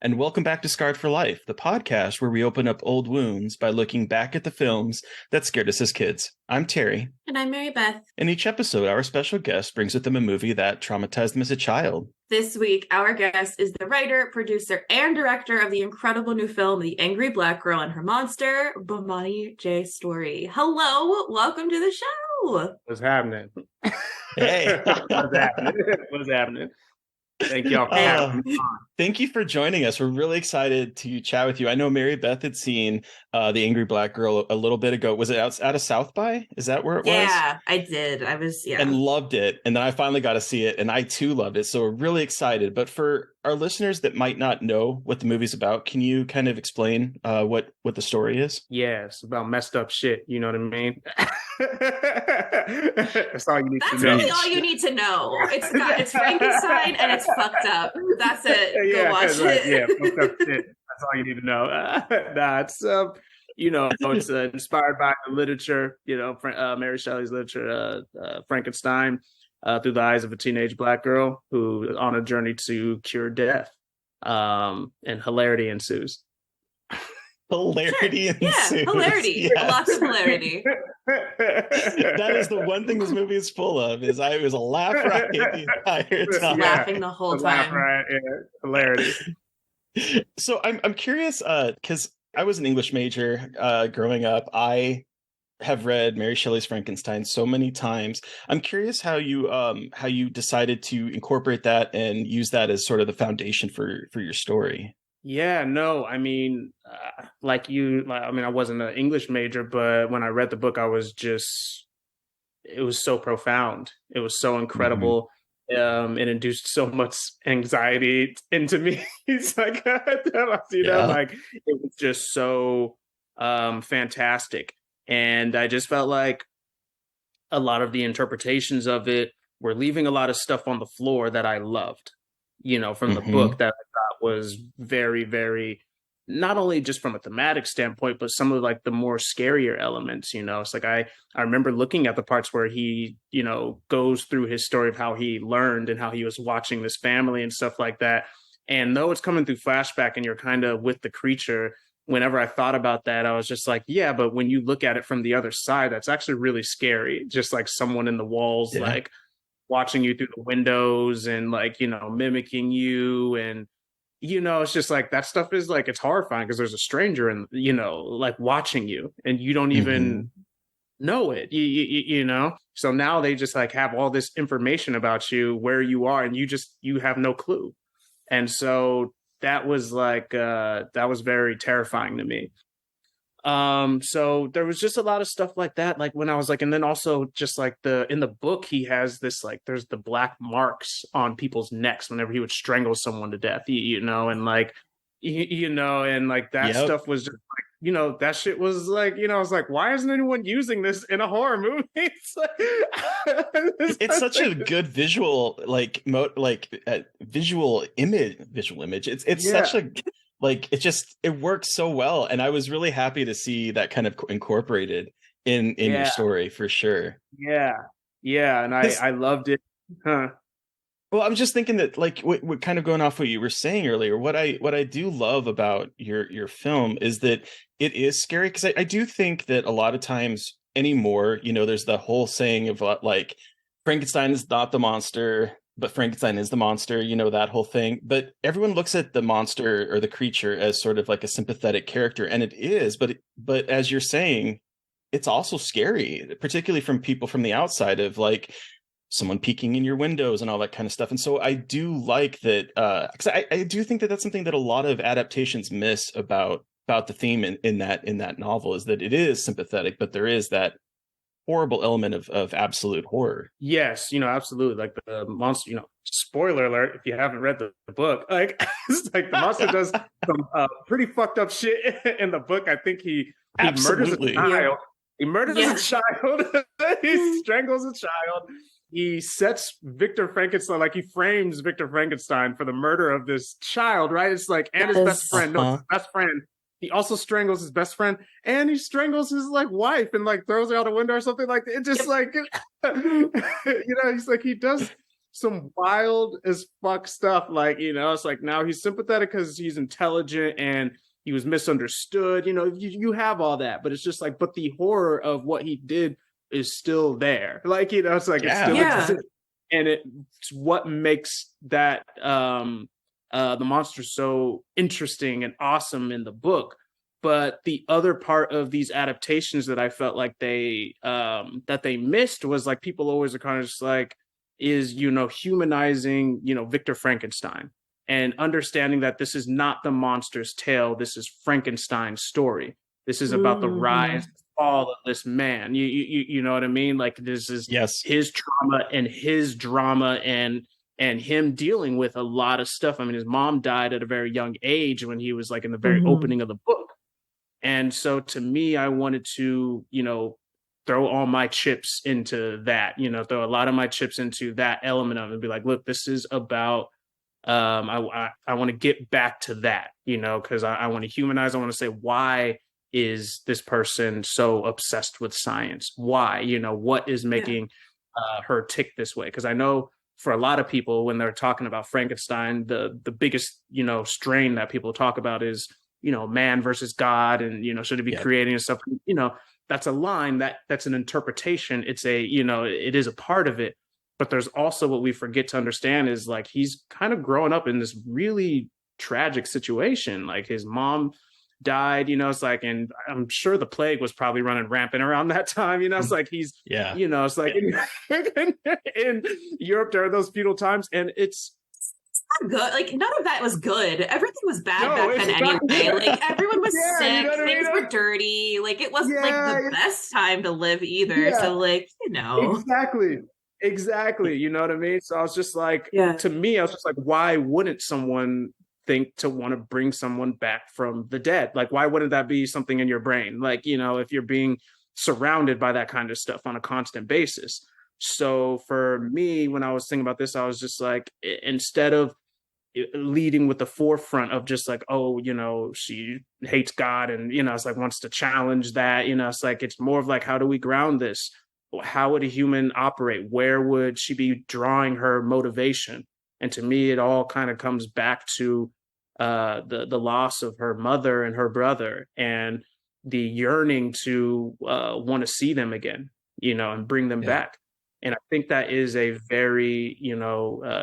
and welcome back to Scarred for Life, the podcast where we open up old wounds by looking back at the films that scared us as kids. I'm Terry. And I'm Mary Beth. In each episode, our special guest brings with them a movie that traumatized them as a child. This week, our guest is the writer, producer, and director of the incredible new film, The Angry Black Girl and Her Monster, Bomani J. Story. Hello, welcome to the show. What's happening? Hey. What's happening? Thank y'all for having me on. Thank you for joining us. We're really excited to chat with you. I know Mary Beth had seen The Angry Black Girl a little bit ago. Was it out of South by? Is that where it was? Yeah, I did. And loved it. And then I finally got to see it, and I too loved it. So we're really excited. But for our listeners that might not know what the movie's about, can you kind of explain what the story is? Yeah, it's about messed up shit. You know what I mean? That's all you need to know. That's really all you need to know. It's Frankenstein and it's fucked up. That's it. Go watch it. Yeah, fucked up shit. That's all you need to know. It's inspired by the literature, Mary Shelley's literature, Frankenstein, through the eyes of a teenage black girl who is on a journey to cure death. And hilarity ensues. Hilarity ensues. Yeah, hilarity. Yes. Lots of hilarity. That is the one thing this movie is full of. It was a laugh riot the entire time. Laughing the whole time. Laugh riot, hilarity. So I'm curious because I was an English major growing up. I have read Mary Shelley's Frankenstein so many times. I'm curious how you decided to incorporate that and use that as sort of the foundation for your story. Yeah, no, I mean, I wasn't an English major, but when I read the book, it was so profound. It was so incredible. Mm-hmm. It induced so much anxiety into me. It's like, it was just so fantastic. And I just felt like a lot of the interpretations of it were leaving a lot of stuff on the floor that I loved, from the book that I thought was very, very, not only just from a thematic standpoint, but some of like the more scarier elements, It's like, I remember looking at the parts where he, goes through his story of how he learned and how he was watching this family and stuff like that. And though it's coming through flashback and you're kind of with the creature, whenever I thought about that, I was just like, yeah, but when you look at it from the other side, that's actually really scary. Just like someone in the walls, like watching you through the windows and like, mimicking you. And, it's just like that stuff is like, it's horrifying because there's a stranger and, like watching you and you don't even know it, So now they just like have all this information about you, where you are, and you have no clue. And so that was like, that was very terrifying to me. So there was just a lot of stuff like that, like when I was like, and then also just like in the book, he has this, like, there's the black marks on people's necks whenever he would strangle someone to death, and like, and like that stuff was just like, that shit was like, I was like, why isn't anyone using this in a horror movie? It's like, it's such a good visual, visual image. It's such a, like, it works so well. And I was really happy to see that kind of incorporated in your story for sure. Yeah. And I loved it. Huh. Well, I'm just thinking that, like, what kind of going off what you were saying earlier, what I do love about your film is that it is scary, because I do think that a lot of times anymore, there's the whole saying of like, Frankenstein is not the monster, but Frankenstein is the monster, that whole thing. But everyone looks at the monster or the creature as sort of like a sympathetic character, and it is, but as you're saying, it's also scary, particularly from people from the outside, of like someone peeking in your windows and all that kind of stuff. And so I do like that, because I do think that that's something that a lot of adaptations miss about the theme in that novel, is that it is sympathetic, but there is that horrible element of absolute horror. Yes, absolutely. Like the monster, spoiler alert, if you haven't read the book, like, it's like the monster does some pretty fucked up shit in the book. I think he murders a child. He murders a child. He strangles a child. He sets Victor Frankenstein, like he frames Victor Frankenstein for the murder of this child, right? It's like, and his best friend, his best friend. He also strangles his best friend, and he strangles his like wife and like throws her out a window or something like that. It just like, he's like, he does some wild as fuck stuff. Like, it's like now he's sympathetic because he's intelligent and he was misunderstood. You have all that, but it's just like, but the horror of what he did is still there. Like, it's like it still exists. And it's what makes that the monster so interesting and awesome in the book. But the other part of these adaptations that I felt like they missed was like people always are kind of just like is humanizing Victor Frankenstein and understanding that this is not the monster's tale. This is Frankenstein's story. This is about the rise and fall of this man. You know what I mean? Like this is his trauma and his drama and him dealing with a lot of stuff. I mean, his mom died at a very young age when he was like in the very opening of the book. And so to me, I wanted to, throw all my chips into that, throw a lot of my chips into that element of it and be like, look, this is about, I want to get back to that, because I want to humanize. I want to say, why is this person so obsessed with science? Why, what is making her tick this way? Because I know for a lot of people, when they're talking about Frankenstein, the biggest, strain that people talk about is, man versus God, and should it be creating and stuff? That's a line that's an interpretation. It's it is a part of it, but there's also what we forget to understand is like he's kind of growing up in this really tragic situation. Like his mom died, it's like, and I'm sure the plague was probably running rampant around that time. It's like he's it's like in Europe during those feudal times, and it's good. Like none of that was good. Everything was bad back then anyway. Like everyone was sick, things were dirty. Like it wasn't like the best time to live either. So like, Exactly. You know what I mean? So I was just like, to me, I was just like, why wouldn't someone think to want to bring someone back from the dead? Like, why wouldn't that be something in your brain? Like, if you're being surrounded by that kind of stuff on a constant basis. So for me, when I was thinking about this, I was just like, instead of leading with the forefront of just like, oh, she hates God and, it's like wants to challenge that, it's like, it's more of like, how do we ground this? How would a human operate? Where would she be drawing her motivation? And to me, it all kind of comes back to the loss of her mother and her brother and the yearning to want to see them again, and bring them back. And I think that is a very,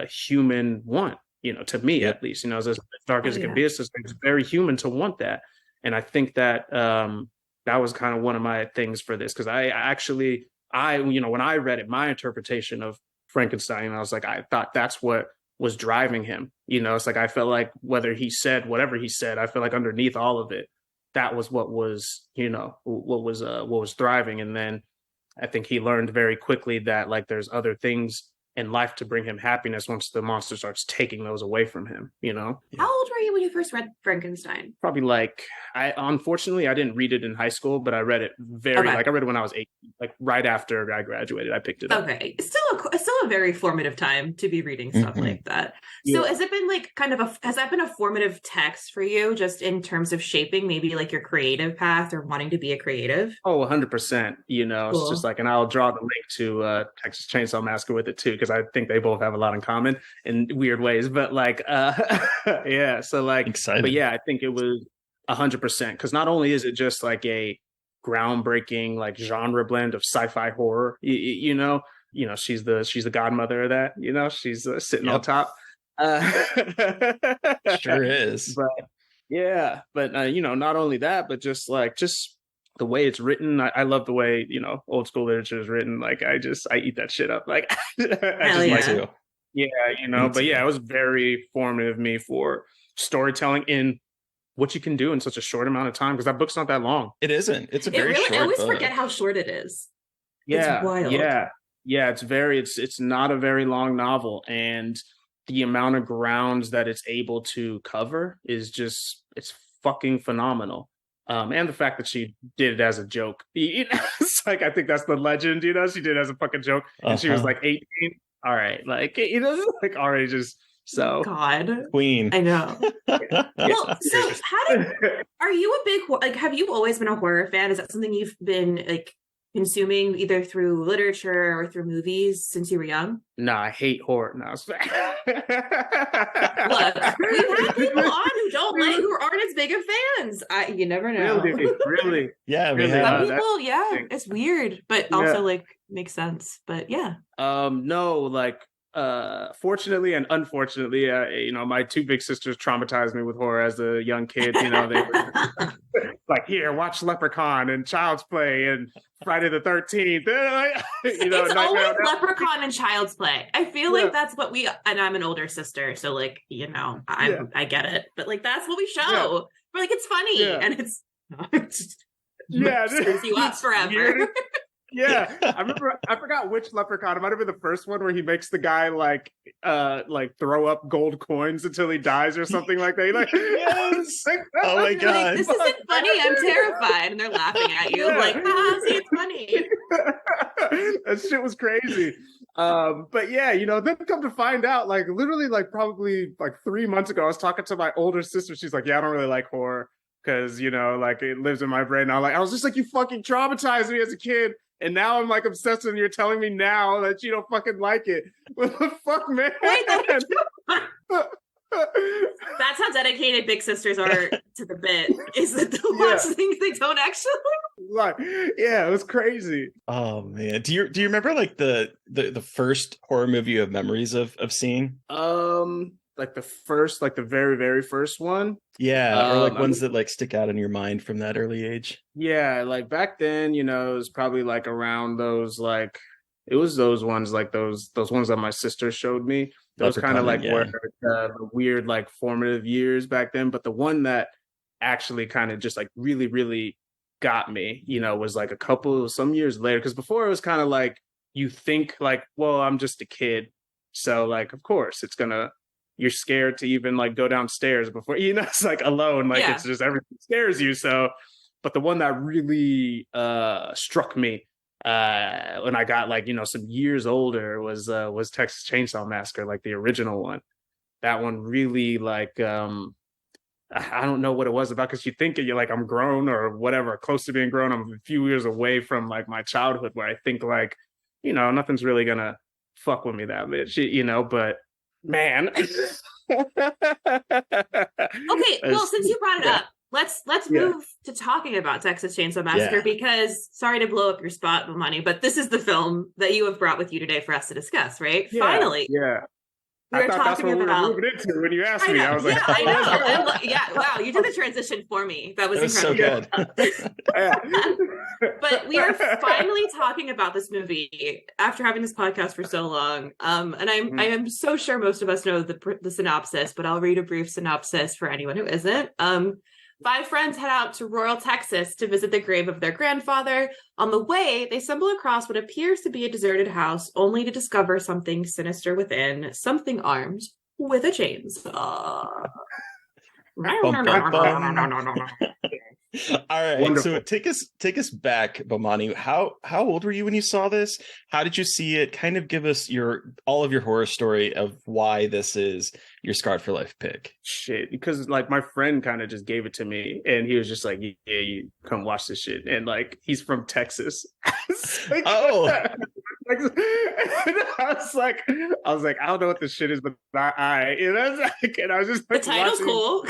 human want, to me at least, as dark as it can be, it's very human to want that. And I think that that was kind of one of my things for this, because I when I read it, my interpretation of Frankenstein, I was like, I thought that's what was driving him. It's like I felt like whether he said whatever he said, I feel like underneath all of it, that was what was, what was thriving. And then I think he learned very quickly that like there's other things in life to bring him happiness once the monster starts taking those away from him, How old were you when you first read Frankenstein? Probably like, unfortunately, I didn't read it in high school, but I read it I read it when I was 8, like right after I graduated, I picked it up. Okay. It's still a very formative time to be reading stuff like that. So has it been like has that been a formative text for you just in terms of shaping maybe like your creative path or wanting to be a creative? Oh, 100%. It's just like, and I'll draw the link to Texas Chain Saw Massacre with it too, because I think they both have a lot in common in weird ways. But like, so like, excited. But yeah, I think it was 100%, because not only is it just like a groundbreaking like genre blend of sci-fi horror, she's the godmother of that, she's sitting on top. Sure is. But not only that, but just the way it's written. I love the way old school literature is written. Like I eat that shit up. Like like to. But it was very formative me for storytelling in what you can do in such a short amount of time, because that book's not that long. It isn't. It's a very short I always book. Forget how short it is. Yeah, it's wild. It's not a very long novel, and the amount of grounds that it's able to cover is just, it's fucking phenomenal. And the fact that she did it as a joke, it's like, I think that's the legend, she did it as a fucking joke, and she was like 18. All right, like, like already just so God queen. I know. Well, so are you a big have you always been a horror fan? Is that something you've been like consuming either through literature or through movies since you were young? Nah, I hate horror. No, Look, we've had people on who aren't as big of fans. You never know. Really. Yeah, we Really? have. Some people, yeah, it's weird, but also like makes sense. But yeah. No, like fortunately and unfortunately, my two big sisters traumatized me with horror as a young kid. They were like, here, watch Leprechaun and Child's Play and Friday the 13th. It's always Leprechaun and Child's Play. I feel like that's what and I'm an older sister, so like, I get it. But like that's what we show. Yeah. But like it's funny and it's screws you up forever. Yeah, I forgot which Leprechaun. It might have been the first one where he makes the guy like throw up gold coins until he dies or something like that. Yes. Oh my god, like, this isn't funny. I'm terrified, and they're laughing at you. Like, see, it's funny. That shit was crazy. But yeah, then come to find out, like literally, like probably like 3 months ago, I was talking to my older sister. She's like, "Yeah, I don't really like horror because like it lives in my brain." And I was just like, "You fucking traumatized me as a kid." And now I'm like obsessed, and you're telling me now that you don't fucking like it. What the fuck, man? Wait, that's how dedicated big sisters are to the bit. Is that they'll watch things they don't actually like? Yeah, it was crazy. Oh man, do you remember like the first horror movie you have memories of seeing? Like the very, very first one. Yeah, or like ones that like stick out in your mind from that early age. Yeah, like back then, it was probably like around those like it was those ones like those ones that my sister showed me. Those kind of like were the weird like formative years back then. But the one that actually kind of just like really, really got me, was like some years later. Because before it was kind of like you think like, well, I'm just a kid, so like of course you're scared to even like go downstairs before, it's like alone, like it's just everything scares you. So, but the one that really struck me when I got like, some years older was Texas Chain Saw Massacre, like the original one. That one really like, I don't know what it was about, because you think you're like, I'm grown or whatever, close to being grown. I'm a few years away from like my childhood where I think like, nothing's really gonna fuck with me that much, but man. Okay, well, since you brought it up, let's move to talking about Texas Chain Saw Massacre, because sorry to blow up your spot, Bomani, but this is the film that you have brought with you today for us to discuss, right? Finally. Yeah. I thought that's what we were moving into when you asked me. I was like, I know. Yeah, wow, you did the transition for me. That was incredible. So good. But we are finally talking about this movie after having this podcast for so long. And I am so sure most of us know the synopsis, but I'll read a brief synopsis for anyone who isn't. 5 friends head out to rural Texas to visit the grave of their grandfather. On the way, they stumble across what appears to be a deserted house, only to discover something sinister within, something armed with a chainsaw. All right, wonderful. So take us back, Bomani. How old were you when you saw this? How did you see it? Kind of give us all of your horror story of why this is your Scarred for Life pick. Shit, because like my friend kind of just gave it to me, and he was just like, "Yeah, you come watch this shit." And like he's from Texas. Like, oh. I was like, I don't know what this shit is, but and I was just like, the title's cool.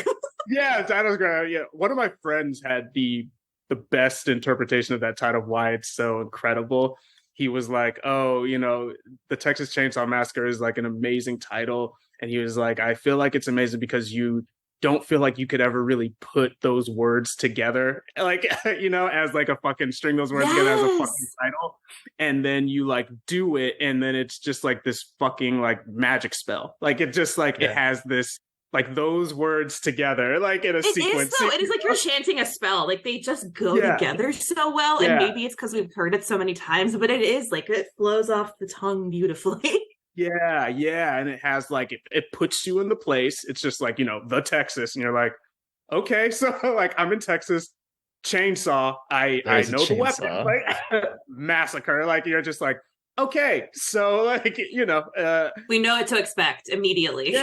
Yeah, the title's great. Yeah, one of my friends had the best interpretation of that title, why it's so incredible. He was like, "Oh, the Texas Chainsaw Massacre is like an amazing title," and he was like, "I feel like it's amazing because you don't feel like you could ever really put those words together, like as like a fucking string those words together as a fucking title, and then you like do it, and then it's just like this fucking like magic spell. Like it just like it has this." Like those words together, like in a sequence. It is like you're chanting a spell. Like they just go together so well. And maybe it's because we've heard it so many times, but it is like it flows off the tongue beautifully. Yeah. And it has like it puts you in the place. It's just like, the Texas, and you're like, okay, so like I'm in Texas, chainsaw. I know the weapon, like massacre. Like you're just like, okay, so like we know what to expect immediately.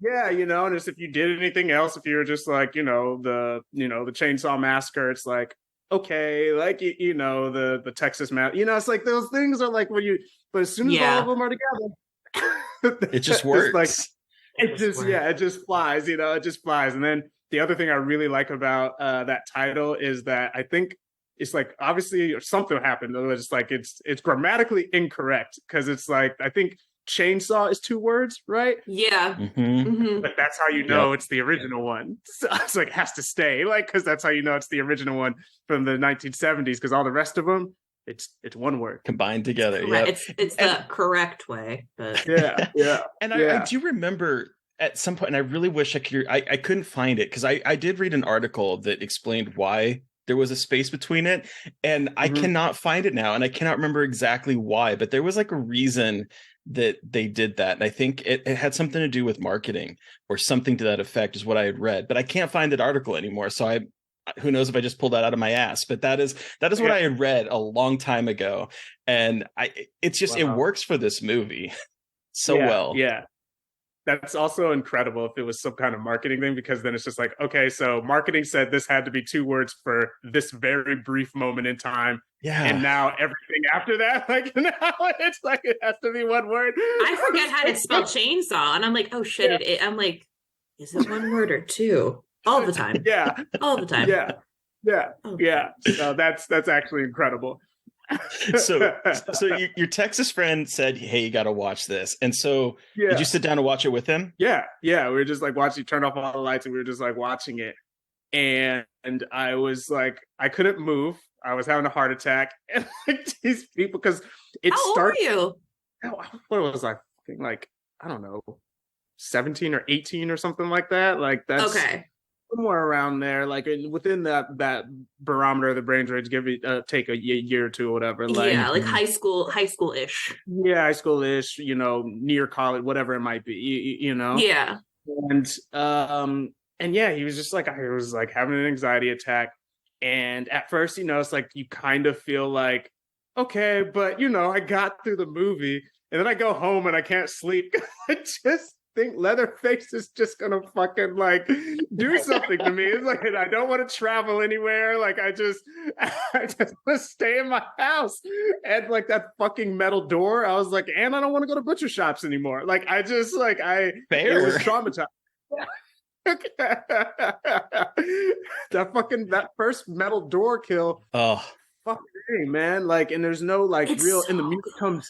Yeah, and as if you did anything else, if you were just like, the Chainsaw Massacre, it's like, okay, like the Texas map, it's like those things are like when you, but as soon as all of them are together, it just it's like works. it just flies, it just flies. And then the other thing I really like about that title is that I think it's like obviously something happened. It's like it's grammatically incorrect because it's like I think chainsaw is 2 words, right? Yeah. But that's how you know it's the original one. So it's like it has to stay, like, because that's how you know it's the original one from the 1970s. Because all the rest of them, it's 1 word combined together. Yeah, it's the correct way. But yeah. I do remember at some point, and I really wish I could. I couldn't find it because I did read an article that explained why there was a space between it, and I cannot find it now, and I cannot remember exactly why. But there was like a reason that they did that, and I think it had something to do with marketing or something to that effect, is what I had read. But I can't find that article anymore, so who knows if I just pulled that out of my ass. But that is what I had read a long time ago, and it's just it works for this movie so well. Yeah. That's also incredible if it was some kind of marketing thing, because then it's just like, okay, so marketing said this had to be 2 words for this very brief moment in time. Yeah. And now everything after that, like now it's like it has to be 1 word. I forget how to spell chainsaw. And I'm like, oh shit, I'm like, is it 1 word or 2? All the time. Yeah. All the time. Yeah. So that's actually incredible. so your Texas friend said, hey, you got to watch this. And so did you sit down and watch it with him? Yeah. We were just like watching, turned off all the lights, and we were just like watching it. And I was like, I couldn't move. I was having a heart attack. And like these people, because it started. How old were you? What was I? Like, I don't know, 17 or 18 or something like that. Like that's okay. Somewhere around there, like within that barometer of the brain range, take a year or 2 or whatever. Like like high school-ish. Yeah, high school-ish, near college, whatever it might be, Yeah. And yeah, he was just like, I was like having an anxiety attack. And at first, it's like you kind of feel like, okay, but I got through the movie, and then I go home and I can't sleep. I just think Leatherface is just gonna fucking like do something to me. It's like I don't want to travel anywhere. Like I just want to stay in my house. And like that fucking metal door, I was like, and I don't want to go to butcher shops anymore. Like I just like it was traumatized. that first metal door kill. Oh, fucking hey, man! Like, and there's no like it's real, so and the music comes,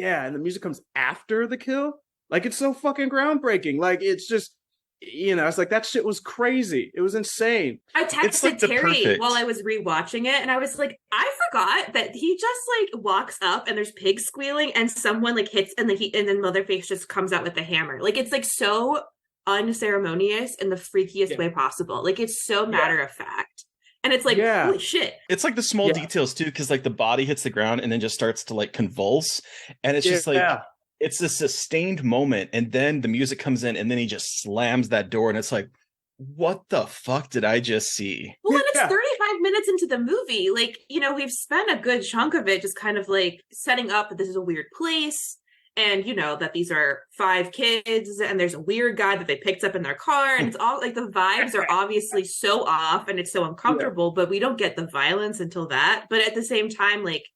and the music comes after the kill. Like it's so fucking groundbreaking. Like it's just, it's like that shit was crazy. It was insane. I texted Terry while I was rewatching it, and I was like, I forgot that he just like walks up and there's pigs squealing, and someone like hits, and then Leatherface just comes out with the hammer. Like it's like so unceremonious in the freakiest way possible. Like it's so matter of fact. And it's like, holy shit. It's like the small details too, because like the body hits the ground and then just starts to like convulse. And it's just like, it's a sustained moment. And then the music comes in and then he just slams that door. And it's like, what the fuck did I just see? Well, and it's 35 minutes into the movie. Like, we've spent a good chunk of it just kind of like setting up that this is a weird place. And, that these are 5 kids and there's a weird guy that they picked up in their car. And it's all like the vibes are obviously so off and it's so uncomfortable, but we don't get the violence until that. But at the same time, like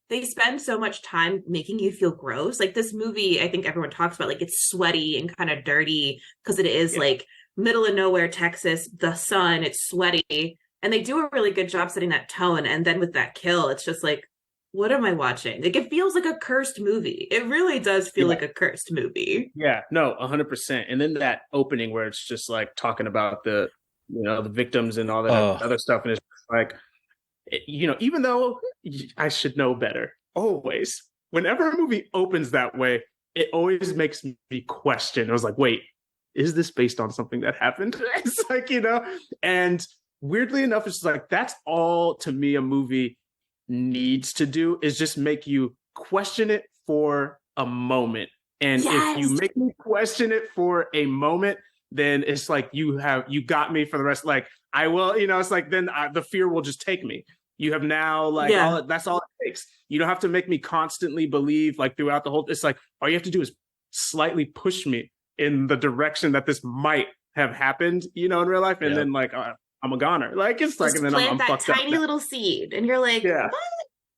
they spend so much time making you feel gross. Like this movie, I think everyone talks about, like it's sweaty and kind of dirty because it is like middle of nowhere, Texas, the sun, it's sweaty. And they do a really good job setting that tone. And then with that kill, it's just like, what am I watching? Like, it feels like a cursed movie. It really does feel like a cursed movie. Yeah, no, 100%. And then that opening where it's just like talking about the victims and all that other stuff. And it's like, even though I should know better, always, whenever a movie opens that way, it always makes me question. I was like, wait, is this based on something that happened? It's like, and weirdly enough, it's like, that's all to me a movie needs to do, is just make you question it for a moment. And if you make me question it for a moment, then it's like you got me for the rest. Like I will, it's like then the fear will just take me. You have now like that's all it takes. You don't have to make me constantly believe like throughout the whole. It's like all you have to do is slightly push me in the direction that this might have happened, in real life, and then like I'm a goner. Like it's like, just and then plant I'm that fucked up. tiny little seed, and you're like, Yeah. what?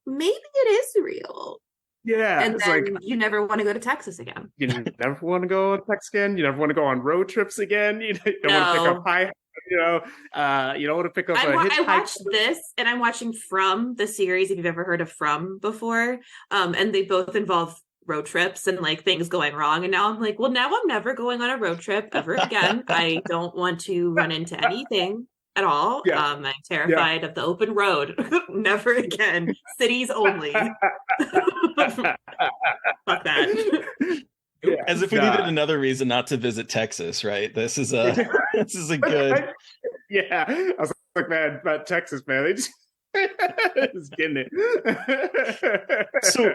Maybe it is real. Yeah. And It's then like you never want to go to Texas again. you never want to go on text again. You never want to go on road trips again. You don't want to pick up No. high. You don't want to pick up a hitchhike. I watched this, and I'm watching From, the series, if you've ever heard of From before. And they both involve road trips and like things going wrong. And now I'm like, well, now I'm never going on a road trip ever again. I don't want to run into anything at all. Yeah. I'm terrified of the open road. Never again. Cities only. Fuck that. Yeah. As if we needed another reason not to visit Texas, right? This is a good. Yeah, I was like, man, about Texas, man, they just getting it. So,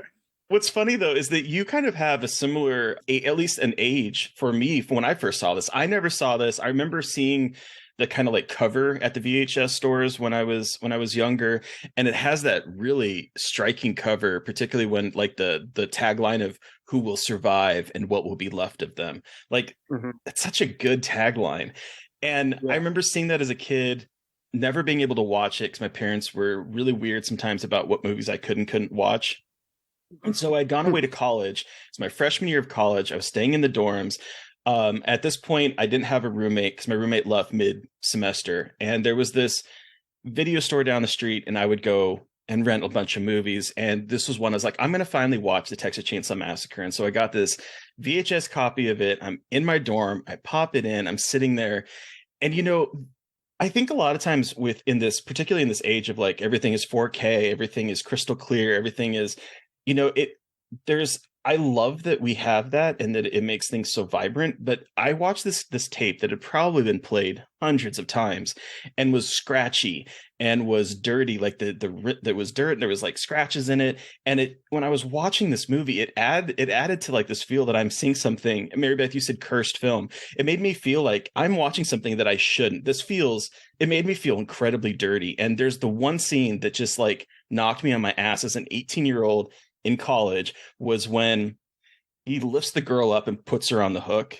what's funny though is that you kind of have a similar, at least an age for me. When I first saw this, I never saw this. I remember seeing the kind of like cover at the VHS stores when I was younger, and it has that really striking cover, particularly when like the tagline of "Who will survive and what will be left of them." Like that's such a good tagline, and I remember seeing that as a kid, never being able to watch it because my parents were really weird sometimes about what movies I could and couldn't watch. And so I'd gone away to college. It's my freshman year of college. I was staying in the dorms. At this point, I didn't have a roommate because my roommate left mid-semester. And there was this video store down the street, and I would go and rent a bunch of movies. And this was one I was like, I'm going to finally watch the Texas Chain Saw Massacre. And so I got this VHS copy of it. I'm in my dorm. I pop it in. I'm sitting there. And, I think a lot of times particularly in this age of like everything is 4K, everything is crystal clear, everything is, I love that we have that and that it makes things so vibrant. But I watched this tape that had probably been played hundreds of times and was scratchy and was dirty, like there was dirt and there was like scratches in it. And when I was watching this movie, it added to like this feel that I'm seeing something. Mary Beth, you said cursed film. It made me feel like I'm watching something that I shouldn't. It made me feel incredibly dirty. And there's the one scene that just like knocked me on my ass as an 18-year-old in college was when he lifts the girl up and puts her on the hook.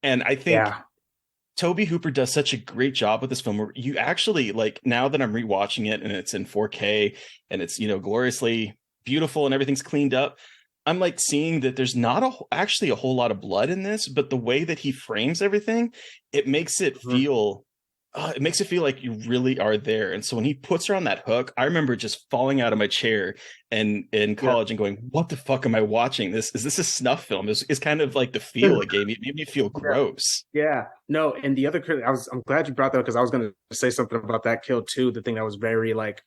And I think Tobe Hooper does such a great job with this film where you actually, like, now that I'm rewatching it and it's in 4K and it's, gloriously beautiful and everything's cleaned up, I'm like seeing that there's not actually a whole lot of blood in this, but the way that he frames everything, it makes it feel like you really are there. And so when he puts her on that hook, I remember just falling out of my chair and in college and going, what the fuck am I watching? Is this a snuff film? Is kind of like the feel it gave me. It made me feel gross. Yeah. No, and the other I'm glad you brought that up because I was going to say something about that kill too. The thing that was very like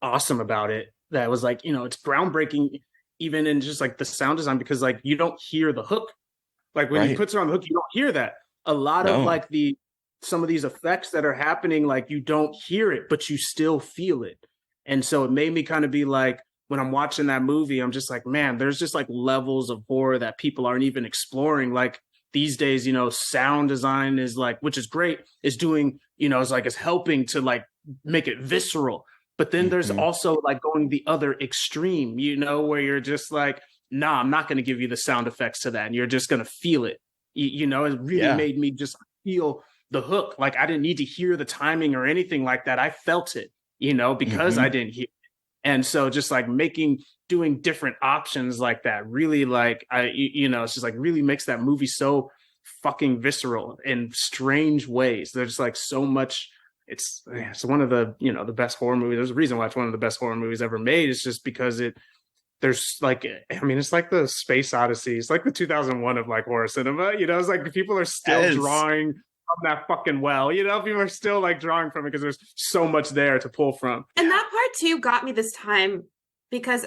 awesome about it, that was like, it's groundbreaking even in just like the sound design, because like you don't hear the hook. Like when he puts her on the hook, you don't hear that. A lot of like some of these effects that are happening, like you don't hear it, but you still feel it. And so it made me kind of be like, when I'm watching that movie, I'm just like, man, there's just like levels of horror that people aren't even exploring. Like these days, sound design is like, which is great, is doing, is helping to like make it visceral. But then there's also like going the other extreme, where you're just like, nah, I'm not going to give you the sound effects to that. And you're just going to feel it. It really made me just feel the hook. Like I didn't need to hear the timing or anything like that. I felt it, because I didn't hear it. And so just like doing different options like that really like, it's just like really makes that movie so fucking visceral in strange ways. There's like so much, it's one of the, the best horror movies. There's a reason why it's one of the best horror movies ever made. It's just because there's like, it's like the Space Odyssey. It's like the 2001 of like horror cinema, it's like people are still drawing from that fucking well, people are still like drawing from it because there's so much there to pull from. And that part too got me this time because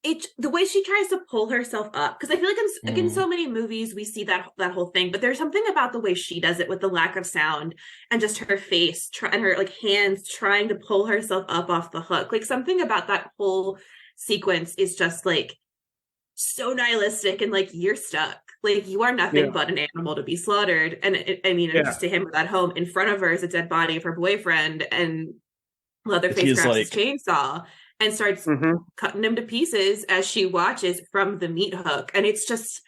the way she tries to pull herself up, because I feel like in so many movies we see that whole thing, but there's something about the way she does it with the lack of sound and just her face and her like hands trying to pull herself up off the hook. Like something about that whole sequence is just like so nihilistic and like you're stuck. Like you are nothing but an animal to be slaughtered. And just to him at home in front of her is a dead body of her boyfriend, and Leatherface grabs his chainsaw and starts cutting him to pieces as she watches from the meat hook. And it's just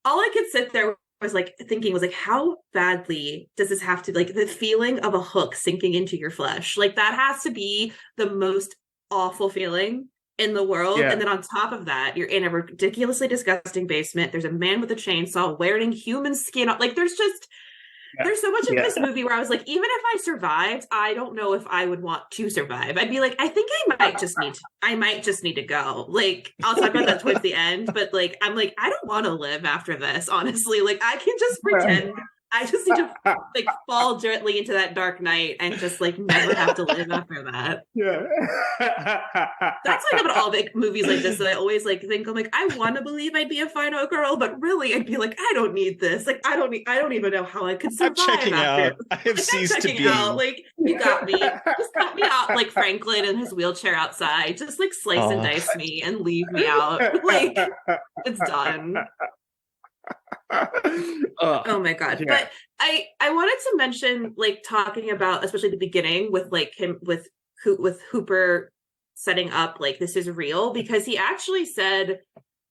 all I could sit there was like thinking was like, how badly does this have to, like, the feeling of a hook sinking into your flesh, like that has to be the most awful feeling in the world. Yeah. And then on top of that, you're in a ridiculously disgusting basement. There's a man with a chainsaw wearing human skin. Like there's just there's so much of this movie where I was like, even if I survived, I don't know if I would want to survive. I'd be like, I think I might just need to go. Like, I'll talk about that towards the end, but like, I'm like, I don't want to live after this, honestly. Like, I can just pretend I just need to like fall gently into that dark night and just like never have to live after that. Yeah. That's like about all big movies like this that I always like think, I'm like, I want to believe I'd be a final girl, but really I'd be like, I don't need this. Like I don't even know how I could survive. I'm checking after. out. I have ceased to be out. Like you got me. Just cut me out like Franklin in his wheelchair outside. Just like slice and dice me and leave me out. Like it's done. Oh my god. Yeah. But I wanted to mention, like, talking about especially the beginning with like him with Hooper setting up like this is real, because he actually said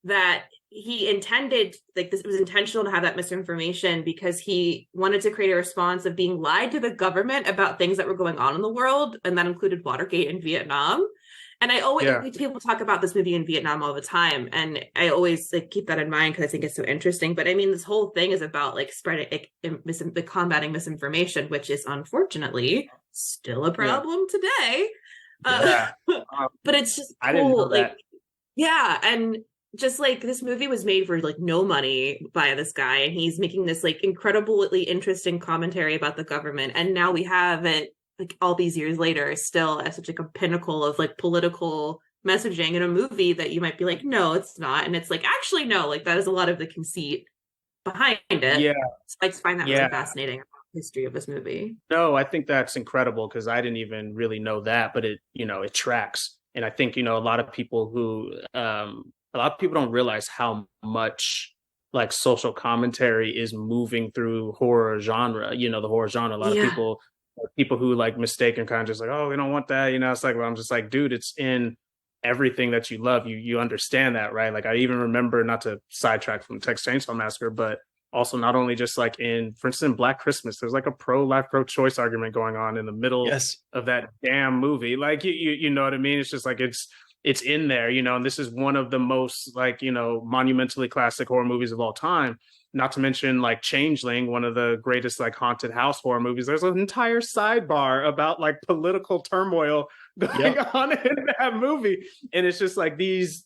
that he intended, like, this was intentional to have that misinformation because he wanted to create a response of being lied to the government about things that were going on in the world, and that included Watergate and Vietnam. And I always people talk about this movie in Vietnam all the time, and I always like keep that in mind because I think it's so interesting. But I mean, this whole thing is about like spreading the combating misinformation, which is unfortunately still a problem today. But it's just cool. I didn't know like that. Yeah, and just like this movie was made for like no money by this guy, and he's making this like incredibly interesting commentary about the government, and now we have it like all these years later still as such like a pinnacle of like political messaging in a movie that you might be like, no, it's not, and it's like, actually no, like that is a lot of the conceit behind it. So I just find that really fascinating, history of this movie. No, I think that's incredible because I didn't even really know that, but it tracks. And I think a lot of people don't realize how much like social commentary is moving through horror genre. The horror genre. A lot of people who like mistake and kind of just like, oh, we don't want that. It's like, well, I'm just like, dude, it's in everything that you love. You understand that, right? Like I even remember, not to sidetrack from Texas Chain Saw Massacre, but also not only just like for instance, Black Christmas, there's like a pro-life, pro-choice argument going on in the middle of that damn movie. Like you know what I mean? It's just like it's in there, and this is one of the most like, monumentally classic horror movies of all time. Not to mention like Changeling, one of the greatest like haunted house horror movies. There's an entire sidebar about like political turmoil going on in that movie. And it's just like these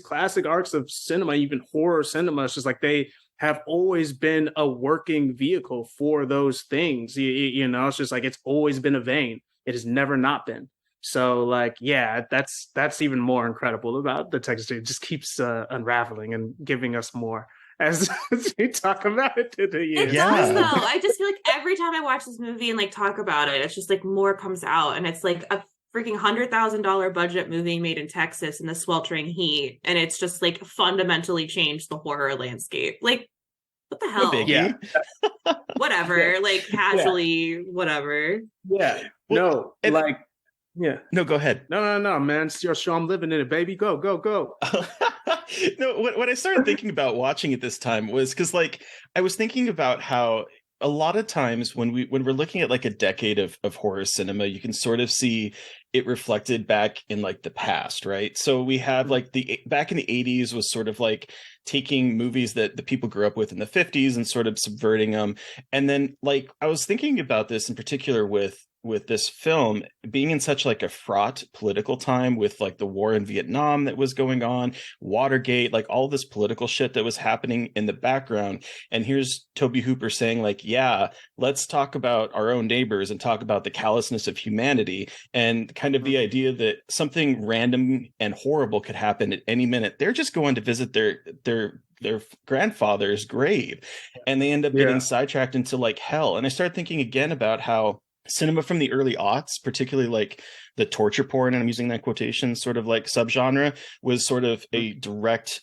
classic arcs of cinema, even horror cinema, it's just like they have always been a working vehicle for those things. It's just like it's always been a vein. It has never not been. So like, that's even more incredible about the Texas. It just keeps unraveling and giving us more as we talk about it through the years. It does though. I just feel like every time I watch this movie and like talk about it, it's just like more comes out, and it's like a freaking $100,000 budget movie made in Texas in the sweltering heat, and it's just like fundamentally changed the horror landscape. Like, what the hell? Whatever. Like casually, whatever. No, go ahead. No, man. It's your show. I'm living in it, baby. Go. No, what I started thinking about watching it this time was because like I was thinking about how a lot of times when we're looking at like a decade of horror cinema, you can sort of see it reflected back in like the past, right? So we have like back in the 80s was sort of like taking movies that the people grew up with in the 50s and sort of subverting them. And then like I was thinking about this in particular with this film being in such like a fraught political time with like the war in Vietnam that was going on, Watergate, like all this political shit that was happening in the background. And here's Tobe Hooper saying like, yeah, let's talk about our own neighbors and talk about the callousness of humanity, and kind of the idea that something random and horrible could happen at any minute. They're just going to visit their grandfather's grave, and they end up getting sidetracked into like hell. And I started thinking again about how cinema from the early aughts, particularly like the torture porn, and I'm using that quotation, sort of like subgenre, was sort of a direct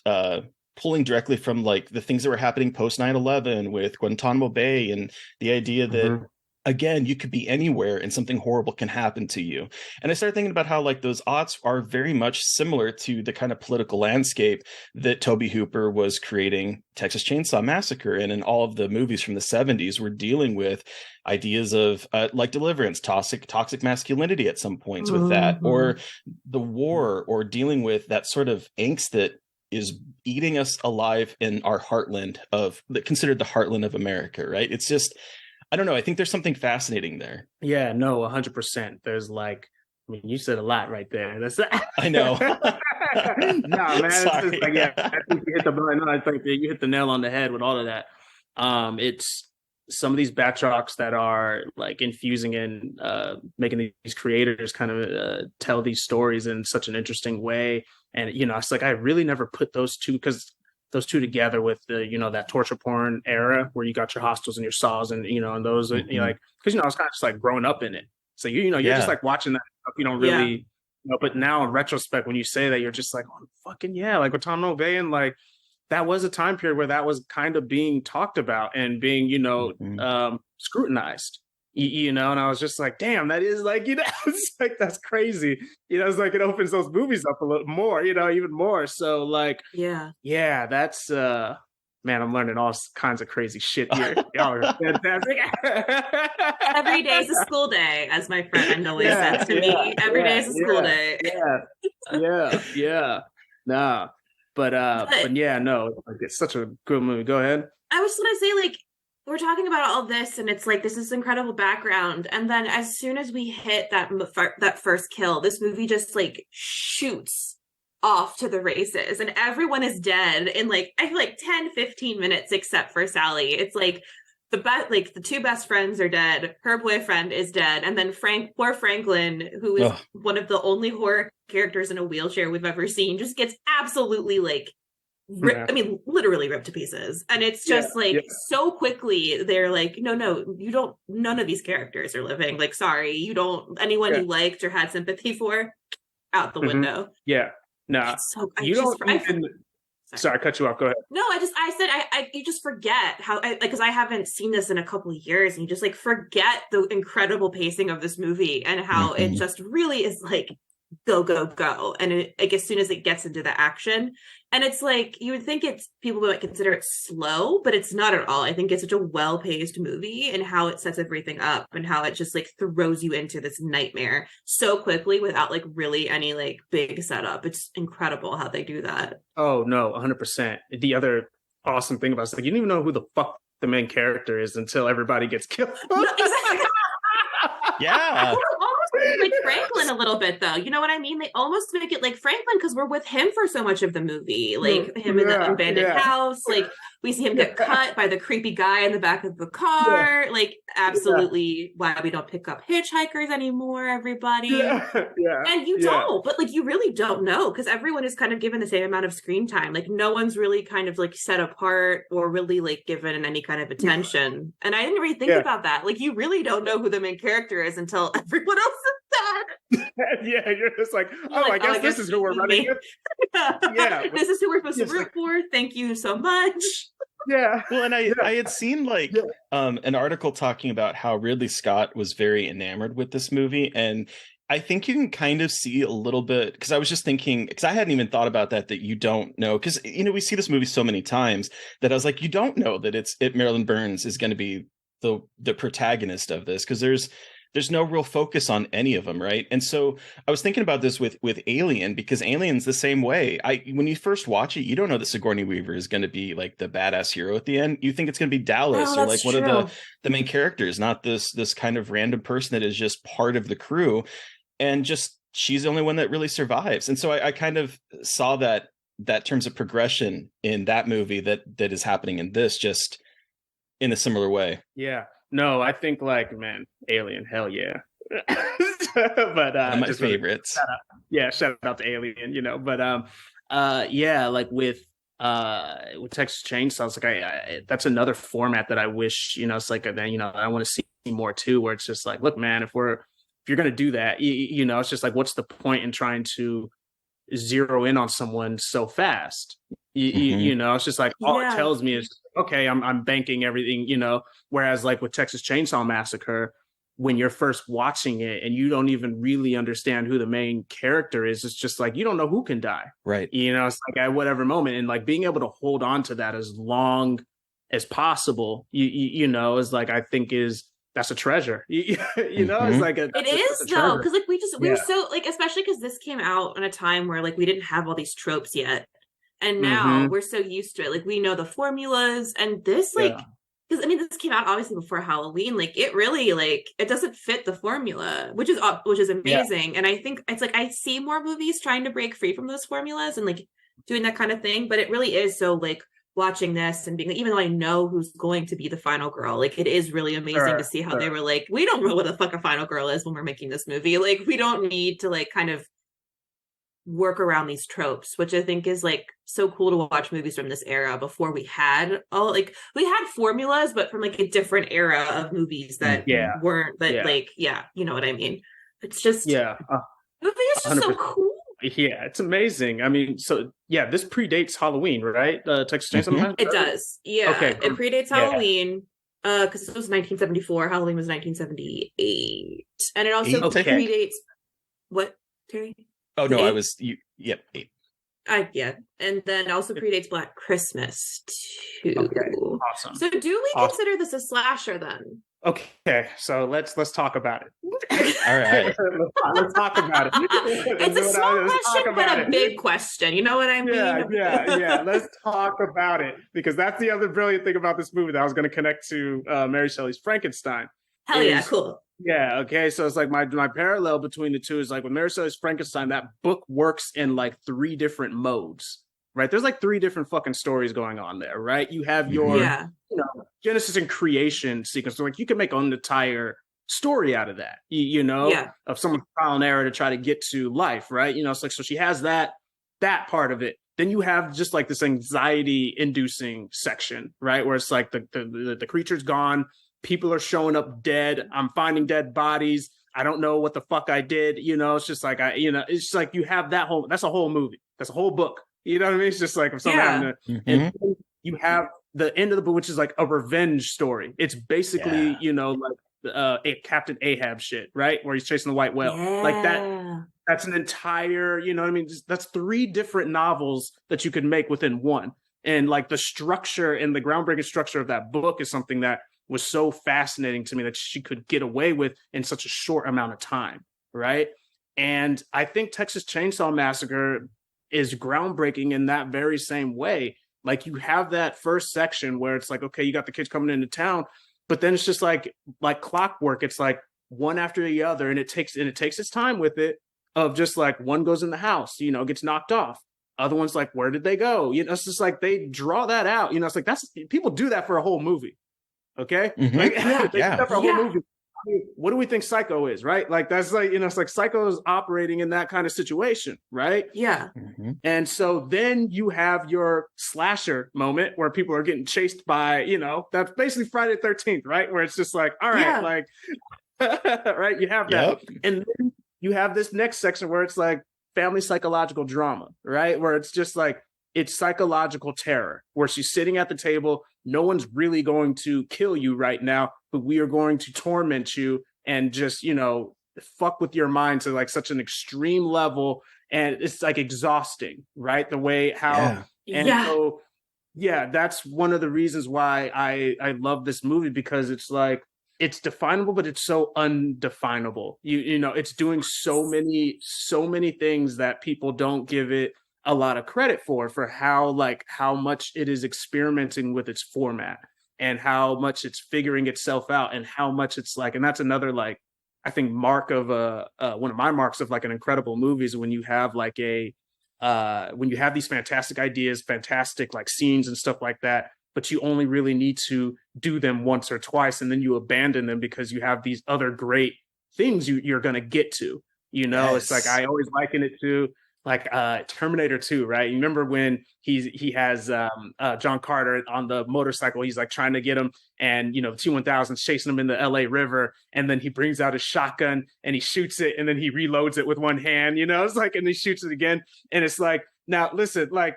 pulling directly from like the things that were happening post 9/11 with Guantanamo Bay, and the idea that again, you could be anywhere and something horrible can happen to you. And I started thinking about how like those aughts are very much similar to the kind of political landscape that Tobe Hooper was creating Texas Chainsaw Massacre in, and all of the movies from the 70s were dealing with ideas of like Deliverance, toxic masculinity at some points with that, or the war, or dealing with that sort of angst that is eating us alive in our heartland of considered the heartland of America, right? It's just, I don't know. I think there's something fascinating there. Yeah, no, 100%. There's like, I mean, you said a lot right there. That's I know. No, man, it's just like, yeah, I think you hit I think you hit the nail on the head with all of that. It's some of these backdrops that are like infusing in, making these creators kind of tell these stories in such an interesting way. And it's like I really never put those two together with the that torture porn era where you got your Hostels and your Saws and and those like because I was kind of just like growing up in it, so you're just like watching that stuff, you don't really but now in retrospect when you say that, you're just like, oh fucking yeah, like with Tom Novae, like that was a time period where that was kind of being talked about and being scrutinized, and I was just like, damn, that is like it's like that's crazy, it's like it opens those movies up a little more, even more, so like yeah, that's man, I'm learning all kinds of crazy shit here. Y'all are fantastic. Every day is a school day, as my friend always says to me. Every day is a school day. Yeah. Nah. But yeah, no, like it's such a good movie. Go ahead. I was gonna say, like, we're talking about all this, and it's like this is incredible background, and then as soon as we hit that first kill, this movie just like shoots off to the races, and everyone is dead in like I feel like 10-15 minutes, except for Sally. It's like the two best friends are dead, her boyfriend is dead, and then poor Franklin, who is one of the only horror characters in a wheelchair we've ever seen, just gets absolutely like literally ripped to pieces. And it's just so quickly they're like, no, you don't, none of these characters are living, like, sorry, you don't, anyone you liked or had sympathy for, out the window. No, you don't even. Sorry, I cut you off. Go ahead. No, I said you just forget how, because I haven't seen this in a couple of years, and you just like forget the incredible pacing of this movie and how it just really is like go, go, go. And like as soon as it gets into the action, and it's like you would think people might consider it slow, but it's not at all. I think it's such a well-paced movie, and how it sets everything up and how it just like throws you into this nightmare so quickly without like really any like big setup. It's incredible how they do that. Oh no, 100%. The other awesome thing about it is like you don't even know who the fuck the main character is until everybody gets killed. No, exactly. Yeah. Like Franklin a little bit, though. You know what I mean? They almost make it like Franklin because we're with him for so much of the movie. Like him in the abandoned house. Like we see him get cut by the creepy guy in the back of the car. Like absolutely why we don't pick up hitchhikers anymore, everybody. And you don't, but like you really don't know, because everyone is kind of given the same amount of screen time. Like no one's really kind of like set apart or really like given any kind of attention. And I didn't really think about that. Like you really don't know who the main character is until everyone else is dead. You're just like, I guess this is who we're running with. This is who we're supposed to root for. Thank you so much. Well, and I had seen like an article talking about how Ridley Scott was very enamored with this movie, and I think you can kind of see a little bit, because I was just thinking, because I hadn't even thought about that you don't know, because we see this movie so many times that I was like, you don't know that Marilyn Burns is going to be the protagonist of this, because there's no real focus on any of them, right? And so I was thinking about this with Alien, because Alien's the same way. When you first watch it, you don't know that Sigourney Weaver is going to be like the badass hero at the end. You think it's going to be Dallas or like one of the main characters, not this kind of random person that is just part of the crew, and just she's the only one that really survives. And so I kind of saw that terms of progression in that movie that is happening in this, just in a similar way. Yeah. No, I think like, man, Alien, hell yeah. But one of my favorites. Shout out to Alien, But like with Texas Chain Saw, like that's another format that I wish, it's like I want to see more too, where it's just like, look, man, if you're gonna do that, it's just like, what's the point in trying to zero in on someone so fast? It's just like all it tells me is, okay, I'm banking everything, whereas like with Texas Chainsaw Massacre, when you're first watching it and you don't even really understand who the main character is. It's just like, you don't know who can die. Right. You know, it's like at whatever moment, and like being able to hold on to that as long as possible, you know, is like, I think that's a treasure. You know, it's like it is though, because like we were so like, especially because this came out in a time where like we didn't have all these tropes yet, and now we're so used to it. Like we know the formulas, and this like, because I mean this came out obviously before Halloween. Like it really like it doesn't fit the formula, which is amazing. And I think it's like I see more movies trying to break free from those formulas and like doing that kind of thing, but it really is so like. Watching this and being like, even though I know who's going to be the final girl, like it is really amazing to see how they were like, we don't know what the fuck a final girl is when we're making this movie. Like we don't need to like kind of work around these tropes, which I think is like so cool to watch movies from this era before we had we had formulas, but from like a different era of movies that weren't like, you know what I mean? It's just movie is just 100%. So cool. Yeah, it's amazing. I mean, so yeah, this predates Halloween, right? Texas Chain Saw Massacre? It does. Yeah. Okay. It predates Halloween because it was 1974. Halloween was 1978. And it also predates what, Terry? Oh no, 8? I was 8. And then also predates Black Christmas too. Okay. Awesome. So do we consider this a slasher then? Okay, so let's talk about it. All right, let's talk about it. It's a small question, but a big question. You know what I mean? Yeah. Let's talk about it, because that's the other brilliant thing about this movie that I was going to connect to Mary Shelley's Frankenstein. Hell yeah, cool. Yeah, okay. So it's like my parallel between the two is like with Mary Shelley's Frankenstein, that book works in like 3 different modes. Right, there's like 3 different fucking stories going on there, right? You have your, you know, Genesis and creation sequence. So like you can make an entire story out of that, you know, of someone's trial and error to try to get to life, right? You know, it's like, so she has that part of it. Then you have just like this anxiety-inducing section, right, where it's like the creature's gone, people are showing up dead. I'm finding dead bodies. I don't know what the fuck I did. You know, it's just like it's just like you have that's a whole movie. That's a whole book. You know what I mean? It's just like if someone having and you have the end of the book, which is like a revenge story. It's basically, you know, like Captain Ahab shit, right? Where he's chasing the white whale. Like that. That's an entire, you know what I mean? That's 3 different novels that you could make within one. And like the structure and the groundbreaking structure of that book is something that was so fascinating to me that she could get away with in such a short amount of time, right? And I think Texas Chain Saw Massacre is groundbreaking in that very same way. Like you have that first section where it's like, okay, you got the kids coming into town, but then it's just like clockwork. It's like one after the other, and it takes its time with it. Of just like one goes in the house, you know, gets knocked off. Other one's like, where did they go? You know, it's just like they draw that out. You know, it's like people do that for a whole movie. Okay, like, they do that for a whole movie. What do we think Psycho is, right? Like that's like, you know, it's like Psycho is operating in that kind of situation, right? Yeah. And so then you have your slasher moment where people are getting chased by, you know, that's basically Friday the 13th, right? Where it's just like, all right, like, right? You have that, and then you have this next section where it's like family psychological drama, right? Where it's just like it's psychological terror, where she's sitting at the table. No one's really going to kill you right now, but we are going to torment you and just, you know, fuck with your mind to like such an extreme level. And it's like exhausting, right? The way how, so, that's one of the reasons why I love this movie, because it's like, it's definable, but it's so undefinable. You know, it's doing so many things that people don't give it a lot of credit for how much it is experimenting with its format and how much it's figuring itself out and how much it's like, and that's another, like, I think mark of one of my marks of like an incredible movie is when you have like when you have these fantastic ideas, fantastic like scenes and stuff like that, but you only really need to do them once or twice and then you abandon them because you have these other great things you're going to get to, you know. It's like, I always liken it to like Terminator 2, right? You remember when he has John Carter on the motorcycle, he's like trying to get him, and you know, the T-1000's chasing him in the LA River, and then he brings out his shotgun and he shoots it and then he reloads it with one hand, you know. It's like, and he shoots it again, and it's like, now listen, like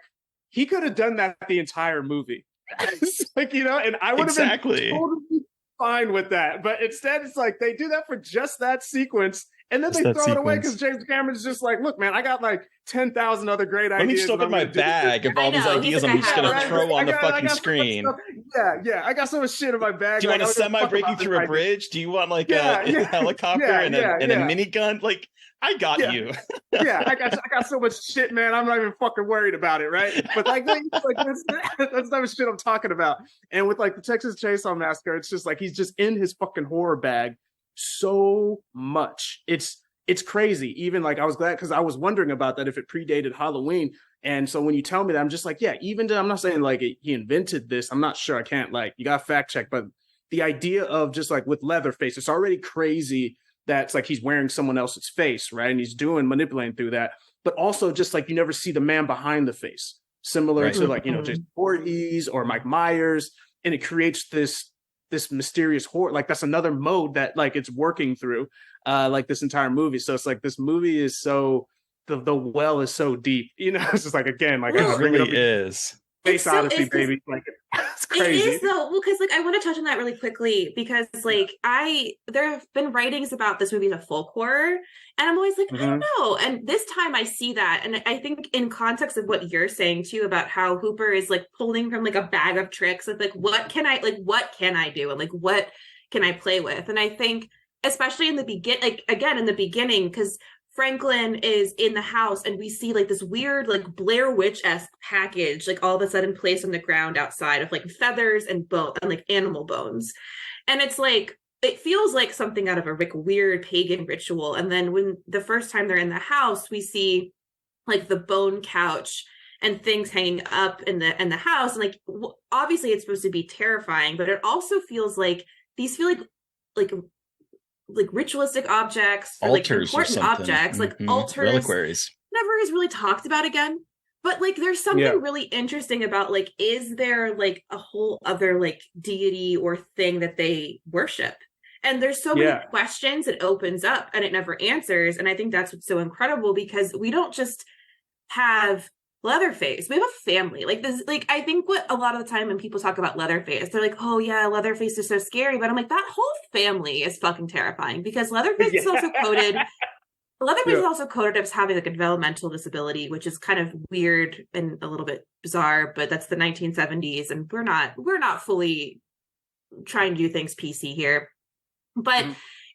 he could have done that the entire movie. Like, you know, and I would have been fine with that. But instead, it's like they do that for just that sequence. And then Just they that throw it away sequence. because James Cameron's just like, look, man, I got like 10,000 other great Let me ideas. just open my bag of all these ideas I'm just going to throw on the fucking screen. Yeah. I got so much shit in my bag. Do you want a semi breaking through a bridge? Do you want like a helicopter and a minigun? Like, I got you. I got so much shit, man. I'm not even fucking worried about it, right? But like that's the type of shit I'm talking about. And with like the Texas Chain Saw Massacre, it's just like he's just in his fucking horror bag so much. It's crazy. Even like I was glad because I was wondering about that if it predated Halloween. And so when you tell me that, I'm just like, yeah, even though I'm not saying like he invented this. I'm not sure. I can't like, you got to fact check. But the idea of just like with Leatherface, it's already crazy that it's like he's wearing someone else's face, right? And he's manipulating through that. But also just like you never see the man behind the face, similar to like, Jason Voorhees or Mike Myers. And it creates this mysterious horror. Like that's another mode that like it's working through like this entire movie. So it's like this movie is so the well is so deep, it's just like again like it really is Space Odyssey, baby. Like it's crazy. It is though, because like I want to touch on that really quickly because like there have been writings about this movie as a folk horror, and I'm always like, I don't know. And this time I see that, and I think in context of what you're saying too about how Hooper is like pulling from like a bag of tricks of like what can I do and like what can I play with, and I think especially in the beginning because Franklin is in the house and we see like this weird like Blair Witch-esque package like all of a sudden placed on the ground outside of like feathers and bone and like animal bones, and it's like it feels like something out of a like weird pagan ritual. And then when the first time they're in the house we see like the bone couch and things hanging up in the house, and like obviously it's supposed to be terrifying, but it also feels like these feel like ritualistic objects or like important objects, like altars, reliquaries, never is really talked about again. But like there's something really interesting about like, is there like a whole other like deity or thing that they worship? And there's so many questions it opens up and it never answers. And I think that's what's so incredible, because we don't just have Leatherface, we have a family. Like this, like I think what a lot of the time when people talk about Leatherface, they're like, oh yeah, Leatherface is so scary. But I'm like, that whole family is fucking terrifying, because Leatherface is also coded. Leatherface is also coded as having like a developmental disability, which is kind of weird and a little bit bizarre, but that's the 1970s, and we're not fully trying to do things PC here. But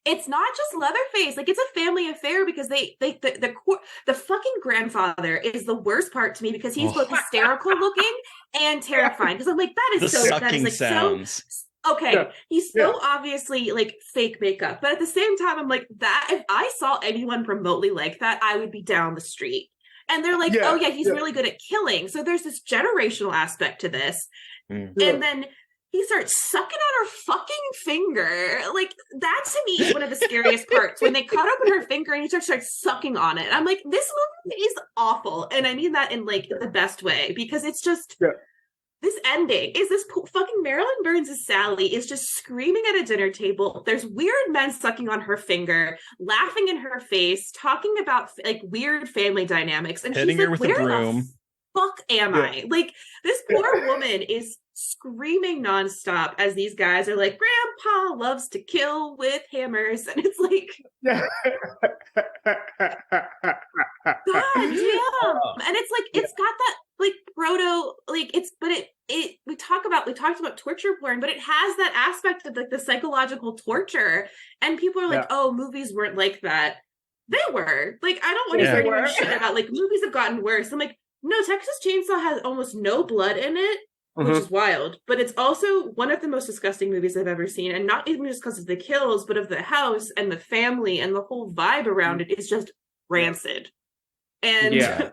it's not just Leatherface. Like, it's a family affair, because the fucking grandfather is the worst part to me, because he's both hysterical looking and terrifying. Because I'm like, that is like sounds. So okay. He's so obviously like fake makeup, but at the same time, I'm like, that if I saw anyone remotely like that, I would be down the street. And they're like, oh yeah, he's really good at killing. So there's this generational aspect to this. And then he starts sucking on her fucking finger. Like, that to me is one of the scariest parts, when they cut open her finger and he starts sucking on it. I'm like, this movie is awful. And I mean that in like the best way, because it's just this ending is this fucking Marilyn Burns' Sally is just screaming at a dinner table. There's weird men sucking on her finger, laughing in her face, talking about like weird family dynamics. And hitting she's her like, with a where broom. the fuck am I? Like, this poor woman is screaming nonstop as these guys are like, Grandpa loves to kill with hammers. And it's like, God damn. And it's like, it's got that like proto, like we talked about torture porn, but it has that aspect of like the psychological torture. And people are like, oh, movies weren't like that. They were. Like, I don't want to hear any shit about like movies have gotten worse. I'm like, no, Texas Chainsaw has almost no blood in it, which is wild. But it's also one of the most disgusting movies I've ever seen. And not even just because of the kills, but of the house and the family and the whole vibe around it is just rancid. And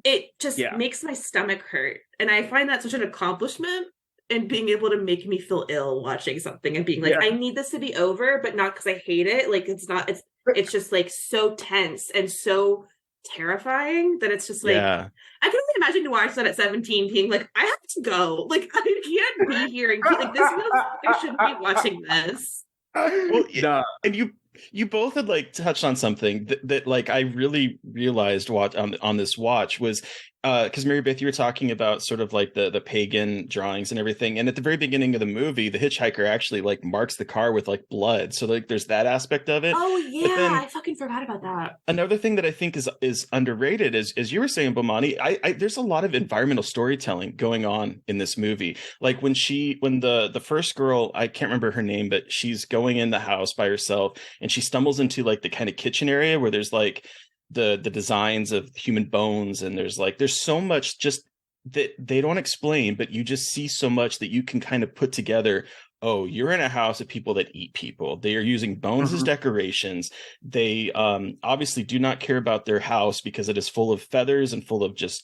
it just makes my stomach hurt. And I find that such an accomplishment, and being able to make me feel ill watching something and being like, I need this to be over, but not because I hate it. Like, it's just like so tense and so terrifying that it's just like, I can only imagine to watch that at 17 being like, I have to go. Like, I can't be here and be like, this feels like I shouldn't be watching this. Well, and you both had like touched on something that like I really realized on this watch was because Mary Beth, you were talking about sort of like the pagan drawings and everything, and at the very beginning of the movie, the hitchhiker actually like marks the car with like blood, so like there's that aspect of it. Oh But yeah, then I fucking forgot about that. another thing that I think is underrated is, as you were saying, Bomani, there's a lot of environmental storytelling going on in this movie. Like when the first girl, I can't remember her name, but she's going in the house by herself and she stumbles into like the kind of kitchen area where there's like the designs of human bones, and there's so much just that they don't explain, but you just see so much that you can kind of put together. Oh, you're in a house of people that eat people. They are using bones as decorations. They obviously do not care about their house because it is full of feathers and full of just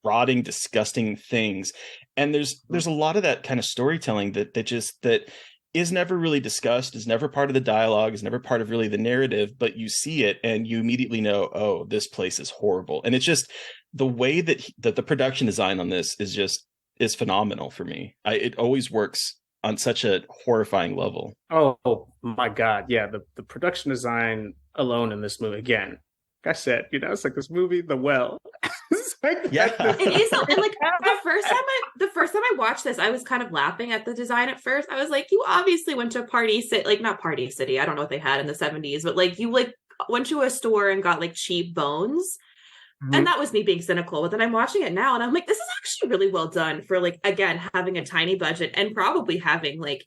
rotting, disgusting things. And there's a lot of that kind of storytelling that is never really discussed, is never part of the dialogue, is never part of really the narrative, but you see it and you immediately know, oh, this place is horrible. And it's just the way that the production design on this is phenomenal for me. It always works on such a horrifying level. Oh my God. Yeah. The production design alone in this movie, again, like I said, it's like this movie, The Well. It's like Yeah. It is, and like the first time I watched this, I was kind of laughing at the design at first. I was like, you obviously went to Party City, like not Party City. I don't know what they had in the 70s, but like you like went to a store and got like cheap bones. And that was me being cynical. But then I'm watching it now and I'm like, this is actually really well done for like, again, having a tiny budget and probably having like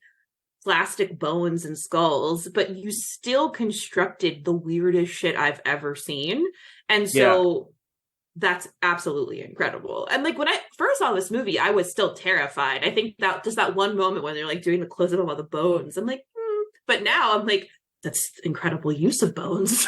plastic bones and skulls, but you still constructed the weirdest shit I've ever seen. And so that's absolutely incredible. And like when I first saw this movie, I was still terrified. I think that just that one moment when they're like doing the close up of all the bones, I'm like, but now I'm like, that's incredible use of bones.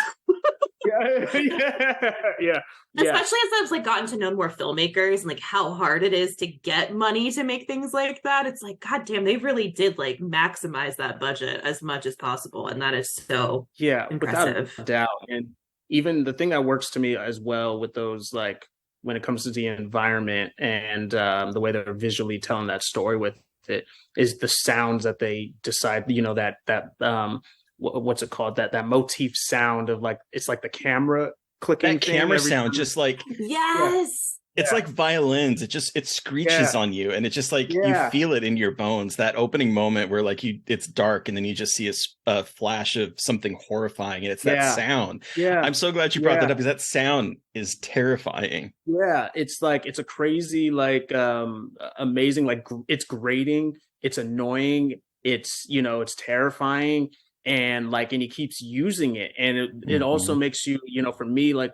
yeah. Especially as I've like gotten to know more filmmakers and like how hard it is to get money to make things like that. It's like, God damn, they really did like maximize that budget as much as possible. And that is so impressive. Without a doubt. And even the thing that works to me as well with those, like when it comes to the environment and the way they're visually telling that story with it, is the sounds that they decide, what's it called, that motif sound of like, it's like the camera clicking, that camera sound time. Just like it's like violins. It screeches on you, and it's just like you feel it in your bones. That opening moment where like it's dark and then you just see a flash of something horrifying, and it's that sound. I'm so glad you brought that up, because that sound is terrifying. It's like, it's a crazy, like amazing, like it's grating, it's annoying, it's it's terrifying. And he keeps using it. And it also makes you, for me, like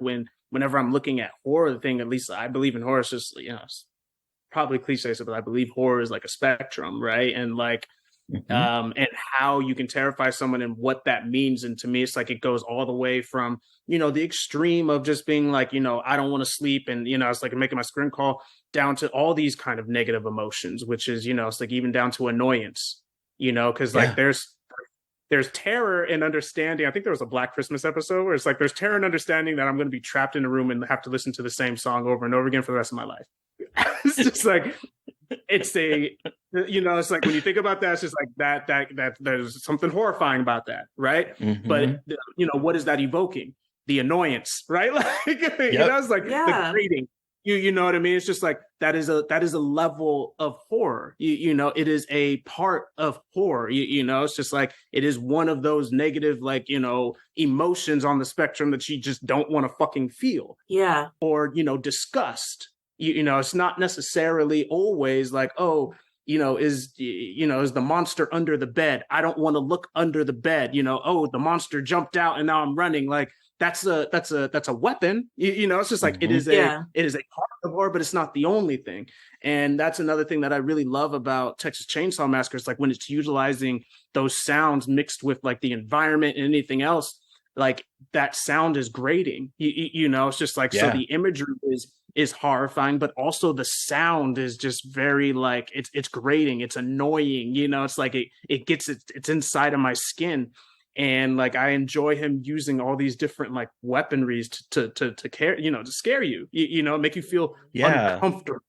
whenever I'm looking at horror, the thing, at least I believe in horror, it's just, it's probably cliche, but I believe horror is like a spectrum, right? And like, and how you can terrify someone and what that means. And to me, it's like, it goes all the way from, the extreme of just being like, I don't want to sleep. And, it's like making my screen call, down to all these kind of negative emotions, which is, it's like even down to annoyance, because like there's terror and understanding. I think there was a Black Christmas episode where it's like, there's terror and understanding that I'm going to be trapped in a room and have to listen to the same song over and over again for the rest of my life. It's just like, it's like when you think about that, it's just like that there's something horrifying about that. Right. But what is that evoking? The annoyance, right? Like, it's like the grating. You know what I mean? It's just like that is a level of horror. It is a part of horror. It's just like it is one of those negative, like, emotions on the spectrum that you just don't want to fucking feel. Yeah. Or, disgust. It's not necessarily always like, oh, is the monster under the bed? I don't want to look under the bed. Oh, the monster jumped out and now I'm running. Like, that's a weapon. It's just like it is a part of horror, but it's not the only thing. And that's another thing that I really love about Texas Chainsaw Massacre. It's like when it's utilizing those sounds mixed with like the environment and anything else, like that sound is grating. It's just like, so the imagery is horrifying, but also the sound is just very like it's grating, it's annoying. It's like it gets it's inside of my skin. And like I enjoy him using all these different like weaponries to care, to scare you, make you feel uncomfortable,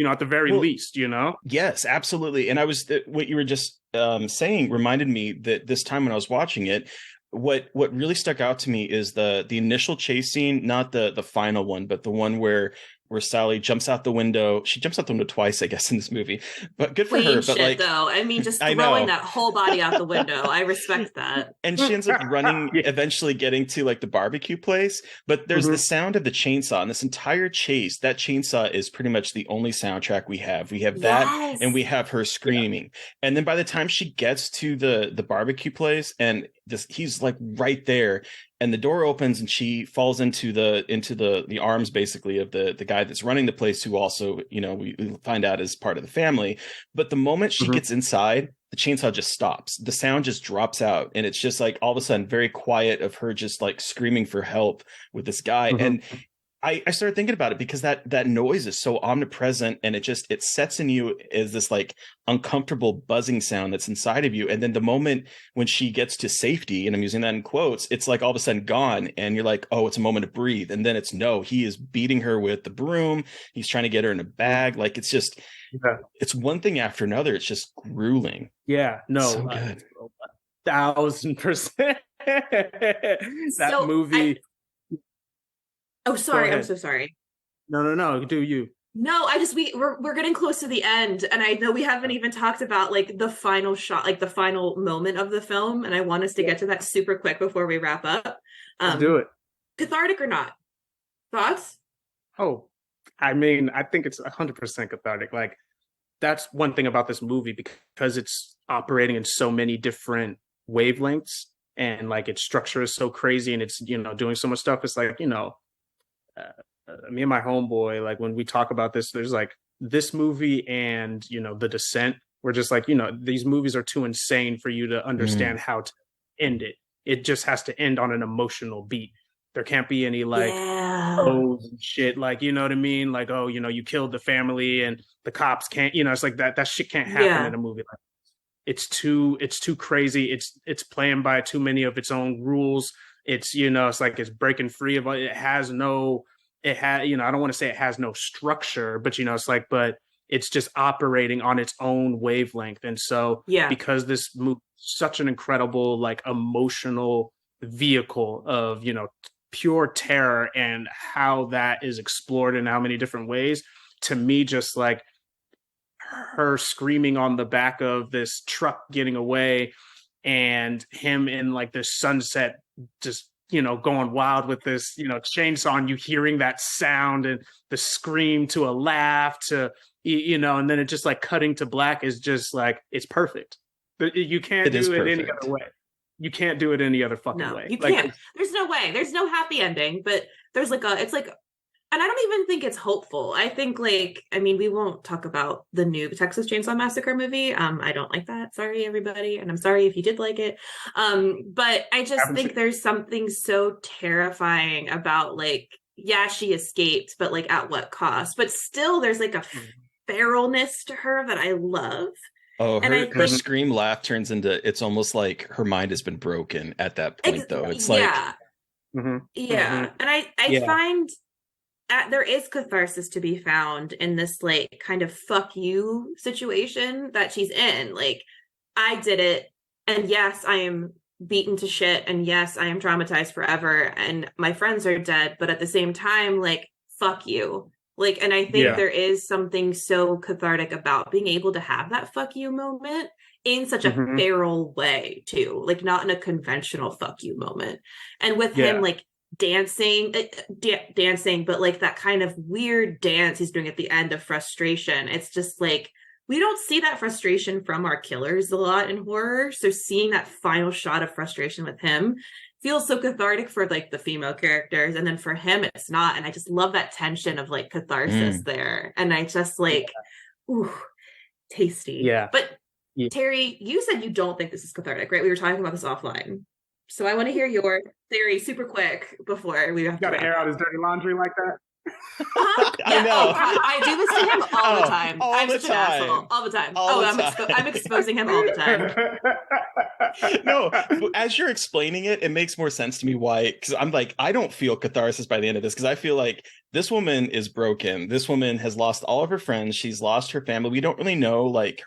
at the very least, Yes, absolutely. And what you were just saying reminded me that this time when I was watching it, what really stuck out to me is the initial chase scene, not the final one, but the one where where Sally jumps out the window. She jumps out the window twice, I guess, in this movie, but good for Queen her. But shit, like, though. I mean, just I throwing know. that whole body out the window. I respect that. And she ends up running, Yeah. eventually getting to like the barbecue place. But there's the sound of the chainsaw, and this entire chase, that chainsaw is pretty much the only soundtrack we have. We have that, Yes. and we have her screaming. And then by the time she gets to the barbecue place, and he's like right there, and the door opens, and she falls into the arms basically of the guy that's running the place, who also, you know, we find out is part of the family. But the moment she gets inside, the chainsaw just stops. The sound just drops out, and it's just like all of a sudden very quiet of her just like screaming for help with this guy. And I started thinking about it because that noise is so omnipresent, and it sets in you as this like uncomfortable buzzing sound that's inside of you. And then the moment when she gets to safety, and I'm using that in quotes, it's like all of a sudden gone, and you're like, oh, it's a moment to breathe. And then it's no, he is beating her with the broom. He's trying to get her in a bag. Like it's just, it's one thing after another. It's just grueling. Yeah, no, So good. 1000%. That So movie. Oh, sorry. ahead. I'm so sorry. No. Do you? No, we're getting close to the end, and I know we haven't even talked about like the final shot, like the final moment of the film, and I want us to get to that super quick before we wrap up. Do it. Cathartic or not? Thoughts? Oh, I mean, I think it's 100% cathartic. Like, that's one thing about this movie, because it's operating in so many different wavelengths, and like its structure is so crazy, and it's, you know, doing so much stuff. It's like, you know, me and my homeboy, like when we talk about this, there's like this movie and, you know, The Descent. We're just like, you know, these movies are too insane for you to understand how to end it. It just has to end on an emotional beat. There can't be any like and shit, like, you know what I mean? Like, oh, you know, you killed the family and the cops can't, you know, it's like that shit can't happen in a movie like this. It's too crazy. It's playing by too many of its own rules. It's, you know, it's like it's breaking free of it. You know, I don't want to say it has no structure, but, you know, it's like, but it's just operating on its own wavelength. And so because this movie is such an incredible, like, emotional vehicle of, you know, pure terror, and how that is explored in how many different ways, to me, just like her screaming on the back of this truck getting away, and him in like this sunset, just, you know, going wild with this, you know, chainsaw, and you hearing that sound and the scream to a laugh to, you know, and then it just like cutting to black is just like, it's perfect. You can't do it any other way. You can't do it any other fucking way. You like, can't. There's no way. There's no happy ending, but there's like it's like, and I don't even think it's hopeful. I think like, I mean, we won't talk about the new Texas Chainsaw Massacre movie. I don't like that. Sorry, everybody. And I'm sorry if you did like it. But I just think there's something so terrifying about like, yeah, she escaped, but like at what cost? But still there's like a feralness to her that I love. Oh, her scream laugh turns into, it's almost like her mind has been broken at that point, though. It's like, and I find there is catharsis to be found in this like kind of fuck you situation that she's in. Like, I did it, and yes, I am beaten to shit, and yes, I am traumatized forever, and my friends are dead, but at the same time, like, fuck you. Like, and I think there is something so cathartic about being able to have that fuck you moment in such a feral way too, like not in a conventional fuck you moment. And with him like dancing, but like that kind of weird dance he's doing at the end of frustration. It's just like, we don't see that frustration from our killers a lot in horror. So seeing that final shot of frustration with him feels so cathartic for like the female characters, and then for him it's not. And I just love that tension of like catharsis there. And I just like, ooh, tasty. But Terry, you said you don't think this is cathartic, right? We were talking about this offline, so I want to hear your theory super quick before we have to air out his dirty laundry like that. I know. I do this to him all the time. I'm such an asshole. All the time. I'm exposing him all the time. No, as you're explaining it, it makes more sense to me why, because I'm like, I don't feel catharsis by the end of this, because I feel like this woman is broken. This woman has lost all of her friends. She's lost her family. We don't really know like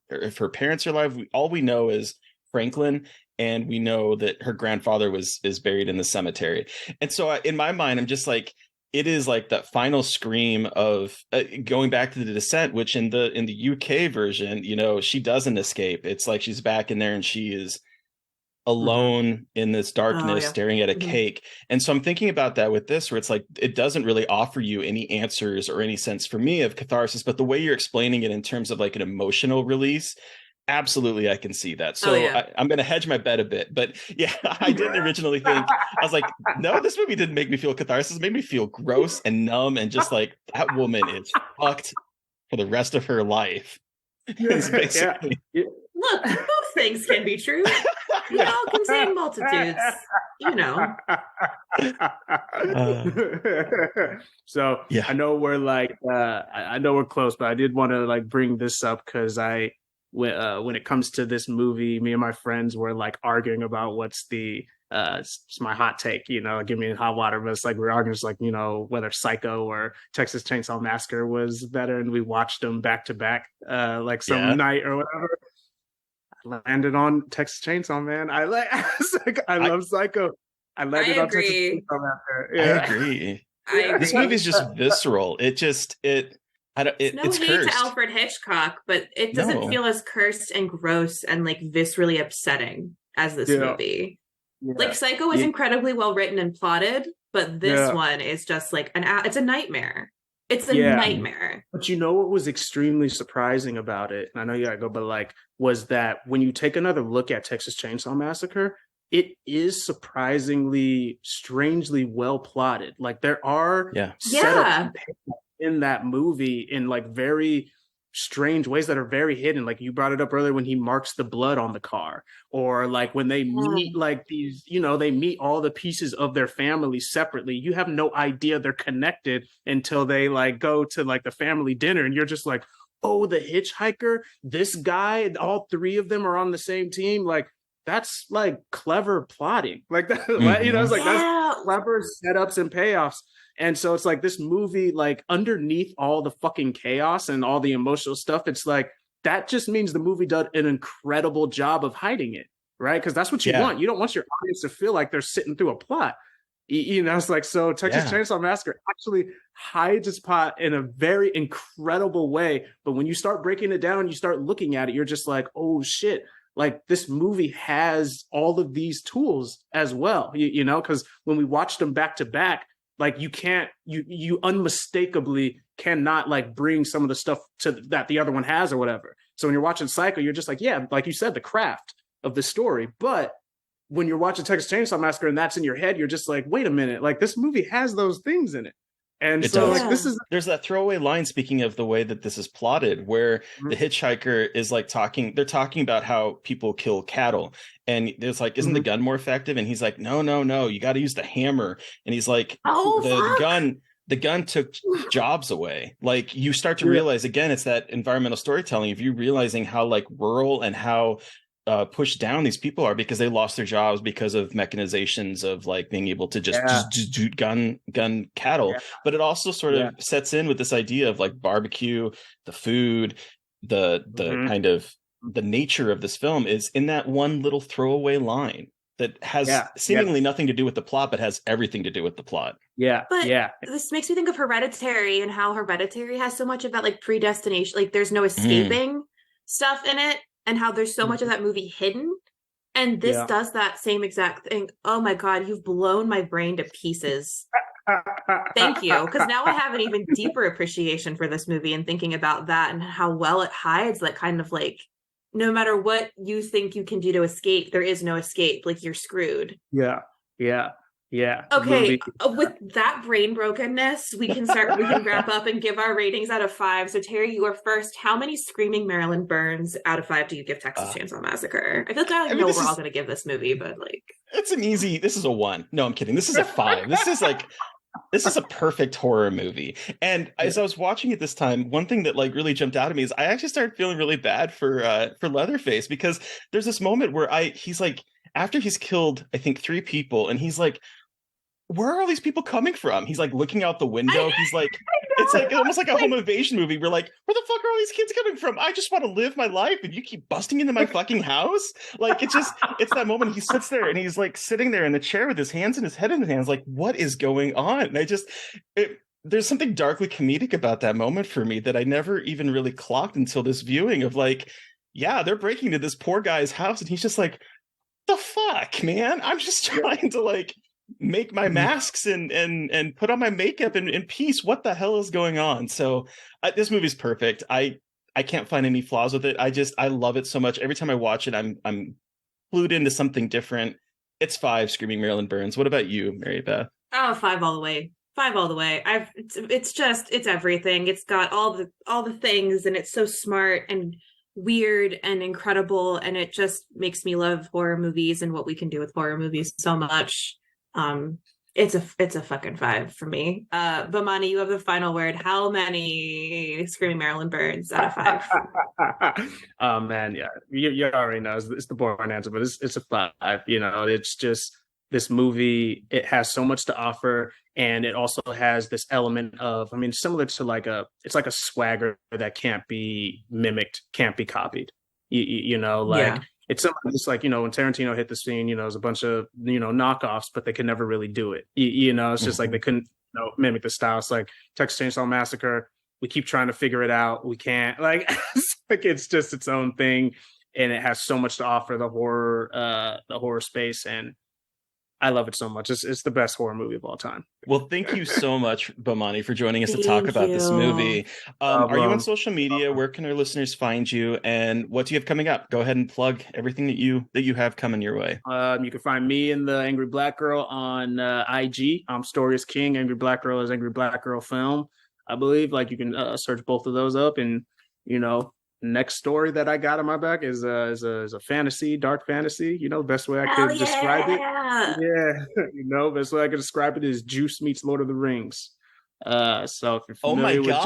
if her parents are alive. All we know is Franklin, and we know that her grandfather is buried in the cemetery. And so in my mind, I'm just like, it is like that final scream of going back to The Descent, which in the UK version, you know, she doesn't escape. It's like she's back in there and she is alone in this Oh darkness yeah. staring at a Mhm. cake. And so I'm thinking about that with this, where it's like it doesn't really offer you any answers or any sense for me of catharsis, but the way you're explaining it in terms of like an emotional release, absolutely I can see that. Oh So yeah. I'm going to hedge my bet a bit, but yeah, I didn't originally think, I was like, no, this movie didn't make me feel catharsis. It made me feel gross and numb and just like that woman is fucked for the rest of her life. It's Yeah. basically Look, both things can be true. We all contain multitudes, you know. So yeah. I know we're like I know we're close, but I did want to like bring this up because when it comes to this movie, me and my friends were like arguing about what's it's my hot take, you know, give me hot water, but it's like we're arguing just like, you know, whether Psycho or Texas Chainsaw Massacre was better, and we watched them back to back like some Yeah. night or whatever. Landed on Texas Chainsaw, man. I love Psycho. I landed on Texas agree. Chainsaw after. I Yeah. agree. I agree. This movie's just visceral. It's Hate to cursed. Alfred Hitchcock, but it doesn't No. feel as cursed and gross and like viscerally upsetting as this Yeah. movie. Yeah. Like Psycho is incredibly well written and plotted, but this one is just like it's a nightmare. It's a nightmare. But you know what was extremely surprising about it? And I know you gotta go, but like, was that when you take another look at Texas Chainsaw Massacre, it is surprisingly, strangely well plotted. Like there are setups in that movie in like very strange ways that are very hidden. Like you brought it up earlier when he marks the blood on the car, or like when they meet like these, you know, they meet all the pieces of their family separately. You have no idea they're connected until they like go to like the family dinner, and you're just like, oh, the hitchhiker, this guy, all three of them are on the same team. Like that's like clever plotting. Like that, you know, it's like that's clever setups and payoffs. And so it's like this movie, like underneath all the fucking chaos and all the emotional stuff, it's like that just means the movie did an incredible job of hiding it, right? Because that's what you want. You don't want your audience to feel like they're sitting through a plot. You know, it's like, so Texas Chainsaw Massacre actually hides its plot in a very incredible way. But when you start breaking it down, you start looking at it, you're just like, oh shit. Like this movie has all of these tools as well, you know, because when we watched them back to back, like you unmistakably cannot like bring some of the stuff to that the other one has or whatever. So when you're watching Psycho, you're just like, yeah, like you said, the craft of the story. But when you're watching Texas Chainsaw Massacre and that's in your head, you're just like, wait a minute, like this movie has those things in it. And it so does. like there's that throwaway line, speaking of the way that this is plotted, where the hitchhiker is like they're talking about how people kill cattle, and there's like, isn't the gun more effective? And he's like, no, you got to use the hammer. And he's like, the gun took jobs away. Like you start to realize, again, it's that environmental storytelling of you realizing how like rural and how pushed down these people are, because they lost their jobs because of mechanizations of like being able to just do gun cattle. But it also sort of sets in with this idea of like barbecue, the food, the kind of the nature of this film is in that one little throwaway line that has seemingly nothing to do with the plot, but has everything to do with the plot. This makes me think of Hereditary, and how Hereditary has so much of that like predestination, like there's no escaping stuff in it, and how there's so much of that movie hidden. And this does that same exact thing. Oh my God, you've blown my brain to pieces. Thank you. Because now I have an even deeper appreciation for this movie, and thinking about that and how well it hides that kind of like, no matter what you think you can do to escape, there is no escape. Like you're screwed. Yeah. Okay, with that brain brokenness, we can wrap up and give our ratings out of 5. So Terry, you are first. How many screaming Marilyn Burns out of 5 do you give Texas Chainsaw Massacre? I feel like I know we're all going to give this movie, but like, it's this is a 1. No, I'm kidding. This is a 5. This is a perfect horror movie. And as I was watching it this time, one thing that like really jumped out at me is I actually started feeling really bad for Leatherface, because there's this moment where he's like, after he's killed, I think 3 people, and he's like, where are all these people coming from? He's like looking out the window. He's like, it's like almost like a home invasion movie. We're like, where the fuck are all these kids coming from? I just want to live my life, and you keep busting into my fucking house. Like, it's that moment he sits there and he's like sitting there in the chair with his hands in his head in his hands, like, what is going on? And there's something darkly comedic about that moment for me that I never even really clocked until this viewing of like, yeah, they're breaking into this poor guy's house, and he's just like, the fuck, man? I'm just trying to like make my masks and put on my makeup in peace. What the hell is going on? So this movie's perfect. I can't find any flaws with it. I love it so much. Every time I watch it, I'm glued into something different. It's 5 Screaming Marilyn Burns. What about you, Mary Beth? Oh, 5 all the way. 5 all the way. It's everything. It's got all the things, and it's so smart and weird and incredible, and it just makes me love horror movies and what we can do with horror movies so much. It's a fucking 5 for me. Bomani, you have the final word. How many Screaming Marilyn Burns out of 5? Oh man, yeah, you already know it's the boring answer, but it's a 5. You know, it's just this movie. It has so much to offer, and it also has this element of, I mean, similar to it's like a swagger that can't be mimicked, can't be copied. You know, like. Yeah. It's like, you know, when Tarantino hit the scene, you know, there's a bunch of, you know, knockoffs, but they could never really do it. You know, it's just like they couldn't, you know, mimic the style. It's like Texas Chain Saw Massacre. We keep trying to figure it out. We can't. Like, it's just its own thing, and it has so much to offer the horror space, and I love it so much. It's the best horror movie of all time. Well, thank you so much, Bomani, for joining us to talk about this movie. Are you on social media? Where can our listeners find you? And what do you have coming up? Go ahead and plug everything that you have coming your way. You can find me and the Angry Black Girl on IG. Story is King. Angry Black Girl is Angry Black Girl Film, I believe. Like, you can search both of those up, and you know, next story that I got on my back is a fantasy, dark fantasy. You know, best way I could describe it. Yeah, you know, best way I could describe it is Juice meets Lord of the Rings. So if you're familiar with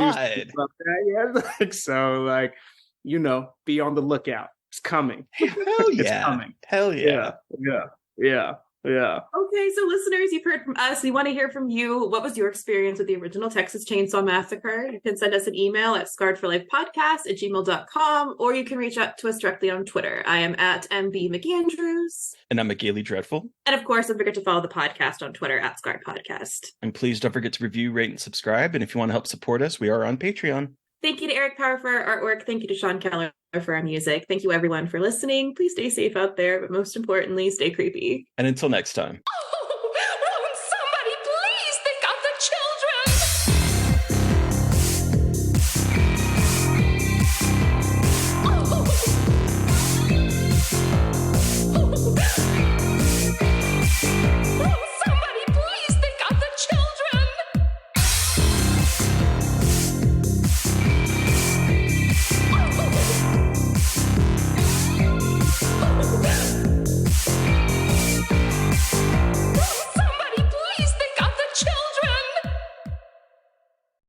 Juice, like, you know, be on the lookout. It's coming. Hell yeah! It's coming. Hell yeah! Yeah. Okay, so listeners, you've heard from us. We want to hear from you. What was your experience with the original Texas Chain Saw Massacre? You can send us an email at scarredforlifepodcast@gmail.com, or you can reach out to us directly on Twitter. I am at MB McAndrews. And I'm McGailey Dreadful. And of course, don't forget to follow the podcast on Twitter at Scarred Podcast. And please don't forget to review, rate, and subscribe. And if you want to help support us, we are on Patreon. Thank you to Eric Power for our artwork. Thank you to Sean Keller for our music. Thank you, everyone, for listening. Please stay safe out there, but most importantly, stay creepy. And until next time.